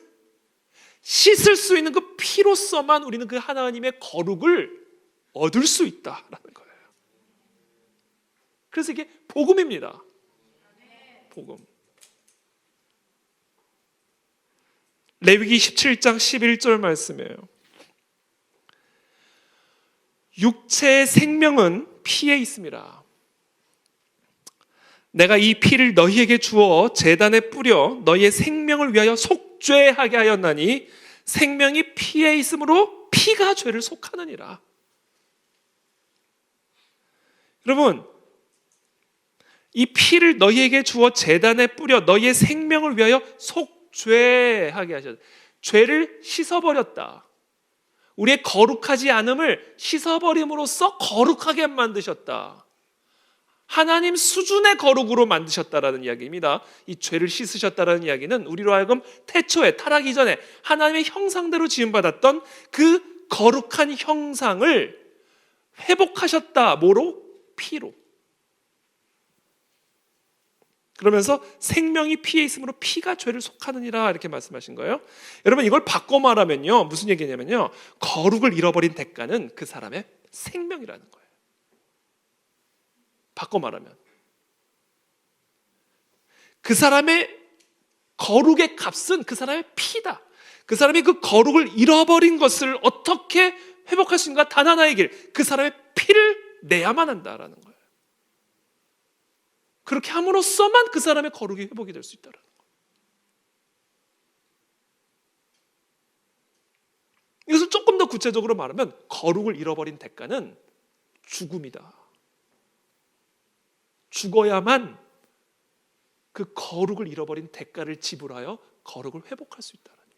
씻을 수 있는 그 피로서만 우리는 그 하나님의 거룩을 얻을 수 있다라는 거예요. 그래서 이게 복음입니다. 복음. 레위기 17장 11절 말씀이에요. 육체의 생명은 피에 있습니다. 내가 이 피를 너희에게 주어 제단에 뿌려 너희의 생명을 위하여 속죄하게 하였나니 생명이 피에 있으므로 피가 죄를 속하느니라. 여러분, 이 피를 너희에게 주어 제단에 뿌려 너희의 생명을 위하여 속죄하게 하셨다. 죄를 씻어버렸다. 우리의 거룩하지 않음을 씻어버림으로써 거룩하게 만드셨다. 하나님 수준의 거룩으로 만드셨다라는 이야기입니다. 이 죄를 씻으셨다라는 이야기는 우리로 하여금 태초에 타락 이전에 하나님의 형상대로 지음받았던 그 거룩한 형상을 회복하셨다. 뭐로? 피로. 그러면서 생명이 피에 있으므로 피가 죄를 속하느니라 이렇게 말씀하신 거예요. 여러분, 이걸 바꿔 말하면요, 무슨 얘기냐면요, 거룩을 잃어버린 대가는 그 사람의 생명이라는 거예요. 바꿔 말하면 그 사람의 거룩의 값은 그 사람의 피다. 그 사람이 그 거룩을 잃어버린 것을 어떻게 회복할 수 있는가? 단 하나의 길, 그 사람의 피를 내야만 한다라는 거예요. 그렇게 함으로써만 그 사람의 거룩이 회복이 될 수 있다라는 거예요. 이것을 조금 더 구체적으로 말하면 거룩을 잃어버린 대가는 죽음이다. 죽어야만 그 거룩을 잃어버린 대가를 지불하여 거룩을 회복할 수 있다는 거예요.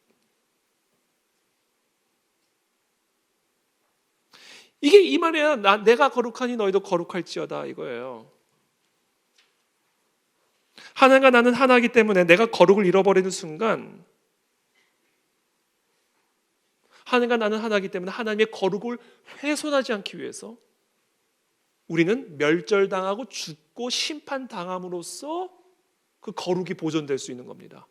이게 이 말이에요. 내가 거룩하니 너희도 거룩할지어다 이거예요. 하나님과 나는 하나이기 때문에 내가 거룩을 잃어버리는 순간 하나님과 나는 하나이기 때문에 하나님의 거룩을 훼손하지 않기 위해서 우리는 멸절당하고 죽고 심판당함으로써 그 거룩이 보존될 수 있는 겁니다.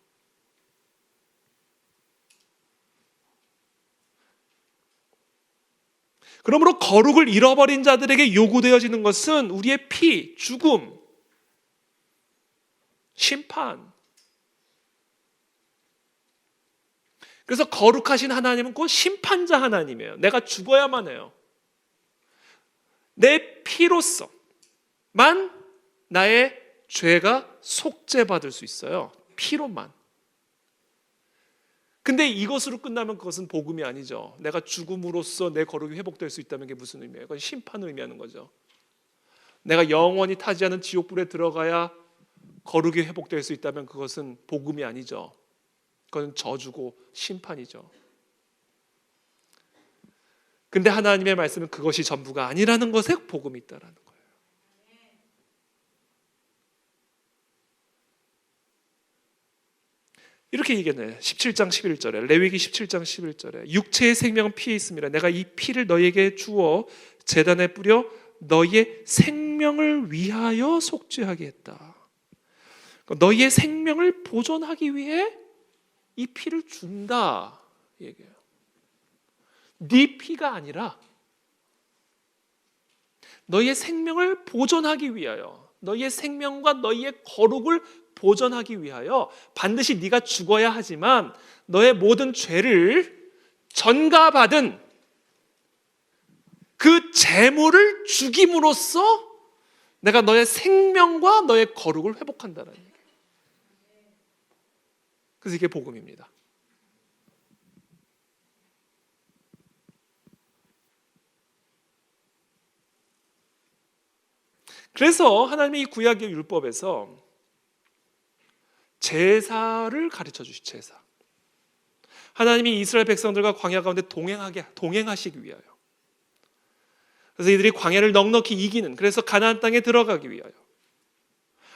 그러므로 거룩을 잃어버린 자들에게 요구되어지는 것은 우리의 피, 죽음, 심판. 그래서 거룩하신 하나님은 곧 심판자 하나님이에요. 내가 죽어야만 해요. 내 피로서만 나의 죄가 속죄받을 수 있어요. 피로만. 근데 이것으로 끝나면 그것은 복음이 아니죠. 내가 죽음으로써 내 거룩이 회복될 수 있다는 게 무슨 의미예요? 그건 심판을 의미하는 거죠. 내가 영원히 타지 않은 지옥불에 들어가야 거룩이 회복될 수 있다면 그것은 복음이 아니죠. 그건 저주고 심판이죠. 근데 하나님의 말씀은 그것이 전부가 아니라는 것에 복음이 있다라는 거예요. 이렇게 얘기했네요. 17장 11절에 레위기 17장 11절에 육체의 생명은 피에 있습니다. 내가 이 피를 너희에게 주어 제단에 뿌려 너희의 생명을 위하여 속죄하게 했다. 너희의 생명을 보존하기 위해 이 피를 준다 얘기해요. 네 피가 아니라 너희의 생명을 보존하기 위하여, 너희의 생명과 너희의 거룩을 보존하기 위하여 반드시 네가 죽어야 하지만 너의 모든 죄를 전가받은 그 제물을 죽임으로써 내가 너의 생명과 너의 거룩을 회복한다는 얘기예요. 그래서 이게 복음입니다. 그래서 하나님의 이 구약의 율법에서 제사를 가르쳐 주시 제사. 하나님이 이스라엘 백성들과 광야 가운데 동행하시기 위하여. 그래서 이들이 광야를 넉넉히 이기는, 그래서 가나안 땅에 들어가기 위하여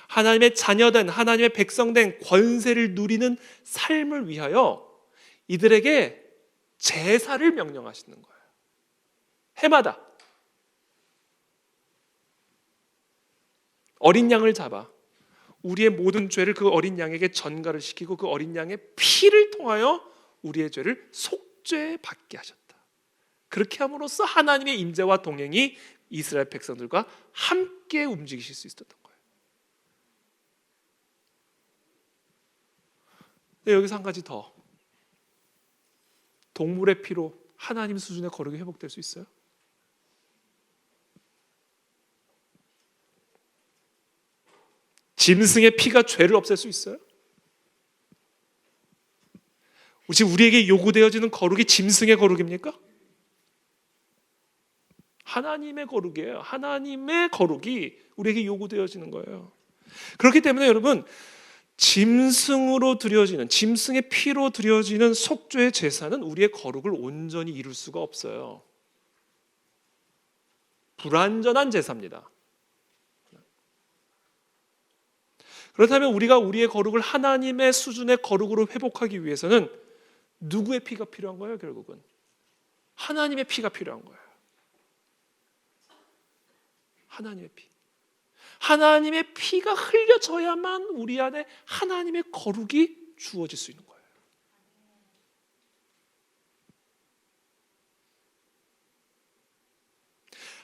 하나님의 자녀된, 하나님의 백성된 권세를 누리는 삶을 위하여 이들에게 제사를 명령하시는 거예요. 해마다 어린 양을 잡아 우리의 모든 죄를 그 어린 양에게 전가를 시키고 그 어린 양의 피를 통하여 우리의 죄를 속죄받게 하셨다. 그렇게 함으로써 하나님의 임재와 동행이 이스라엘 백성들과 함께 움직이실 수 있었던 거예요. 근데 여기서 한 가지 더. 동물의 피로 하나님 수준의 거룩이 회복될 수 있어요? 짐승의 피가 죄를 없앨 수 있어요? 지금 우리에게 요구되어지는 거룩이 짐승의 거룩입니까? 하나님의 거룩이에요. 하나님의 거룩이 우리에게 요구되어지는 거예요. 그렇기 때문에 여러분, 짐승으로 드려지는, 짐승의 피로 드려지는 속죄의 제사는 우리의 거룩을 온전히 이룰 수가 없어요. 불완전한 제사입니다. 그렇다면 우리가 우리의 거룩을 하나님의 수준의 거룩으로 회복하기 위해서는 누구의 피가 필요한 거예요? 결국은 하나님의 피가 필요한 거예요. 하나님의 피. 하나님의 피가 흘려져야만 우리 안에 하나님의 거룩이 주어질 수 있는 거예요.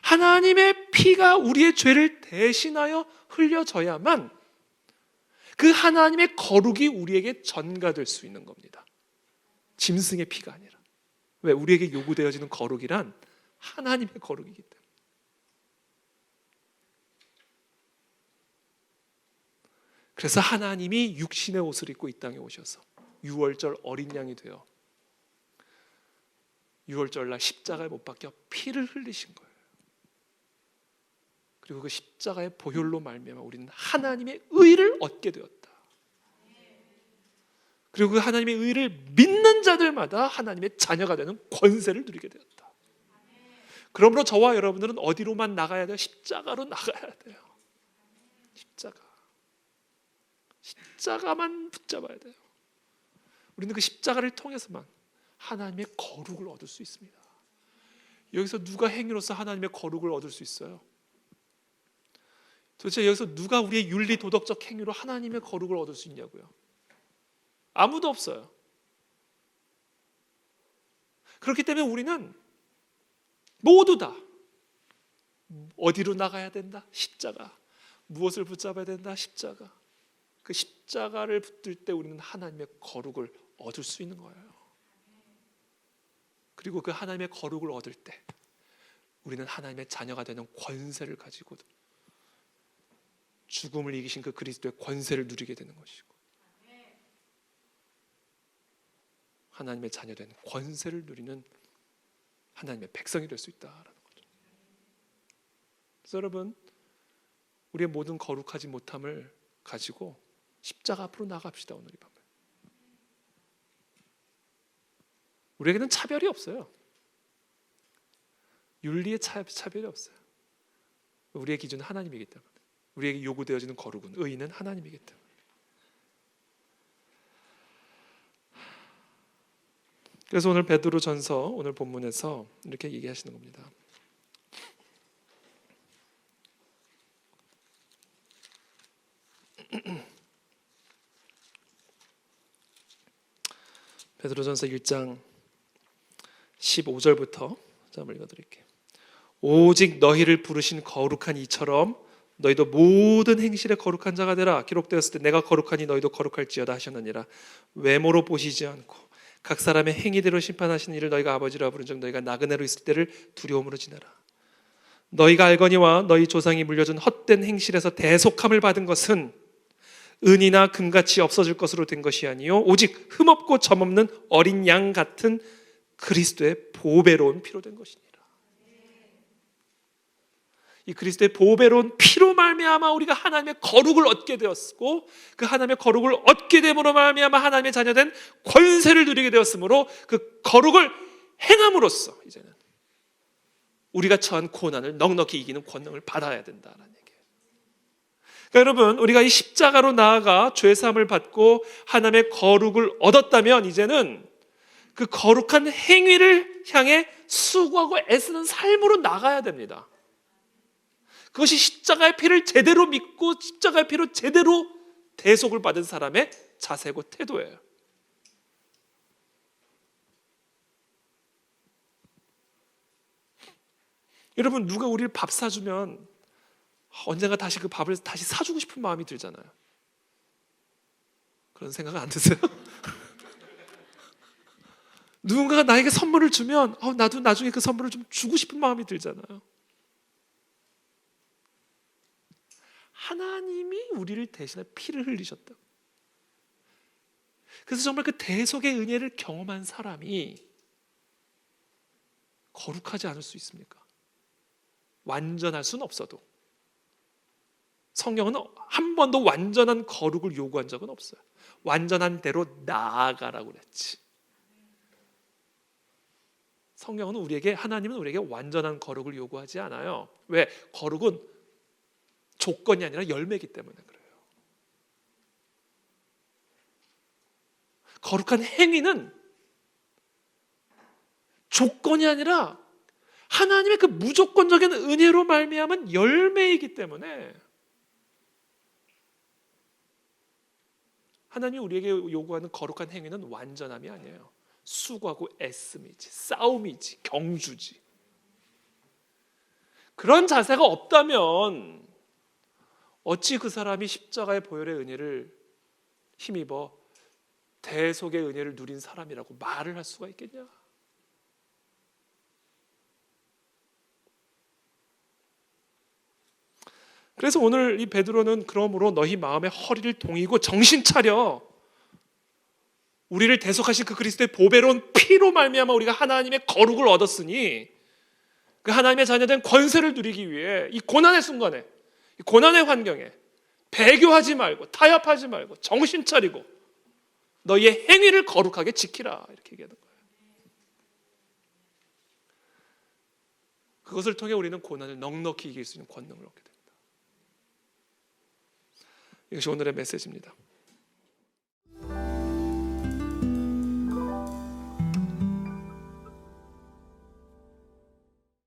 하나님의 피가 우리의 죄를 대신하여 흘려져야만 그 하나님의 거룩이 우리에게 전가될 수 있는 겁니다. 짐승의 피가 아니라. 왜? 우리에게 요구되어지는 거룩이란 하나님의 거룩이기 때문에. 그래서 하나님이 육신의 옷을 입고 이 땅에 오셔서 유월절 어린 양이 되어 유월절날 십자가에 못 박혀 피를 흘리신 거예요. 그리고 그 십자가의 보혈로 말미암아 우리는 하나님의 의를 얻게 되었다. 그리고 그 하나님의 의를 믿는 자들마다 하나님의 자녀가 되는 권세를 누리게 되었다. 그러므로 저와 여러분들은 어디로만 나가야 돼요? 십자가로 나가야 돼요. 십자가만 붙잡아야 돼요. 우리는 그 십자가를 통해서만 하나님의 거룩을 얻을 수 있습니다. 여기서 누가 행위로서 하나님의 거룩을 얻을 수 있어요? 도대체 여기서 누가 우리의 윤리 도덕적 행위로 하나님의 거룩을 얻을 수 있냐고요? 아무도 없어요. 그렇기 때문에 우리는 모두 다 어디로 나가야 된다? 십자가. 무엇을 붙잡아야 된다? 십자가. 그 십자가를 붙들 때 우리는 하나님의 거룩을 얻을 수 있는 거예요. 그리고 그 하나님의 거룩을 얻을 때 우리는 하나님의 자녀가 되는 권세를 가지고 죽음을 이기신 그 그리스도의 권세를 누리게 되는 것이고, 하나님의 자녀된 권세를 누리는 하나님의 백성이 될 수 있다라는 거죠. 그래서 여러분, 우리의 모든 거룩하지 못함을 가지고 십자가 앞으로 나갑시다. 오늘 이 밤에 우리에게는 차별이 없어요. 윤리의 차별이 없어요. 우리의 기준은 하나님이기 때문에, 우리에게 요구되어지는 거룩은, 의의는 하나님이기 때문에. 그래서 오늘 베드로전서 오늘 본문에서 이렇게 얘기하시는 겁니다. 베드로전서 1장 15절부터 한번 읽어드릴게요. 오직 너희를 부르신 거룩한 이처럼 너희도 모든 행실에 거룩한 자가 되라. 기록되었을 때 내가 거룩하니 너희도 거룩할지어다 하셨느니라. 외모로 보시지 않고 각 사람의 행위대로 심판하시는 이를 너희가 아버지라 부른즉 너희가 나그네로 있을 때를 두려움으로 지내라. 너희가 알거니와 너희 조상이 물려준 헛된 행실에서 대속함을 받은 것은 은이나 금같이 없어질 것으로 된 것이 아니요 오직 흠없고 점없는 어린 양 같은 그리스도의 보배로운 피로 된 것이니라. 이 그리스도의 보배로운 피로 말미암아 우리가 하나님의 거룩을 얻게 되었고, 그 하나님의 거룩을 얻게 됨으로 말미암아 하나님의 자녀된 권세를 누리게 되었으므로 그 거룩을 행함으로써 이제는 우리가 처한 고난을 넉넉히 이기는 권능을 받아야 된다는 얘기예요. 그러니까 여러분, 우리가 이 십자가로 나아가 죄사함을 받고 하나님의 거룩을 얻었다면 이제는 그 거룩한 행위를 향해 수고하고 애쓰는 삶으로 나가야 됩니다. 그것이 십자가의 피를 제대로 믿고 십자가의 피로 제대로 대속을 받은 사람의 자세고 태도예요. 여러분, 누가 우리를 밥 사주면 언젠가 다시 그 밥을 다시 사주고 싶은 마음이 들잖아요. 그런 생각 안 드세요? 누군가가 나에게 선물을 주면 나도 나중에 그 선물을 좀 주고 싶은 마음이 들잖아요. 하나님이 우리를 대신해 피를 흘리셨다. 그래서 정말 그 대속의 은혜를 경험한 사람이 거룩하지 않을 수 있습니까? 완전할 수는 없어도. 성경은 한 번도 완전한 거룩을 요구한 적은 없어요. 완전한 대로 나아가라고 그랬지. 성경은 하나님은 우리에게 완전한 거룩을 요구하지 않아요. 왜? 거룩은 조건이 아니라 열매이기 때문에 그래요. 거룩한 행위는 조건이 아니라 하나님의 그 무조건적인 은혜로 말미암은 열매이기 때문에 하나님이 우리에게 요구하는 거룩한 행위는 완전함이 아니에요. 수고하고 애씀이지, 싸움이지, 경주지. 그런 자세가 없다면 어찌 그 사람이 십자가의 보혈의 은혜를 힘입어 대속의 은혜를 누린 사람이라고 말을 할 수가 있겠냐? 그래서 오늘 이 베드로는 그러므로 너희 마음의 허리를 동이고 정신 차려. 우리를 대속하신 그 그리스도의 보배로운 피로 말미암아 우리가 하나님의 거룩을 얻었으니 그 하나님의 자녀된 권세를 누리기 위해 이 고난의 순간에, 이 고난의 환경에 배교하지 말고 타협하지 말고 정신 차리고 너희의 행위를 거룩하게 지키라, 이렇게 얘기하는 거예요. 그것을 통해 우리는 고난을 넉넉히 이길 수 있는 권능을 얻게 됩니다. 이것이 오늘의 메시지입니다.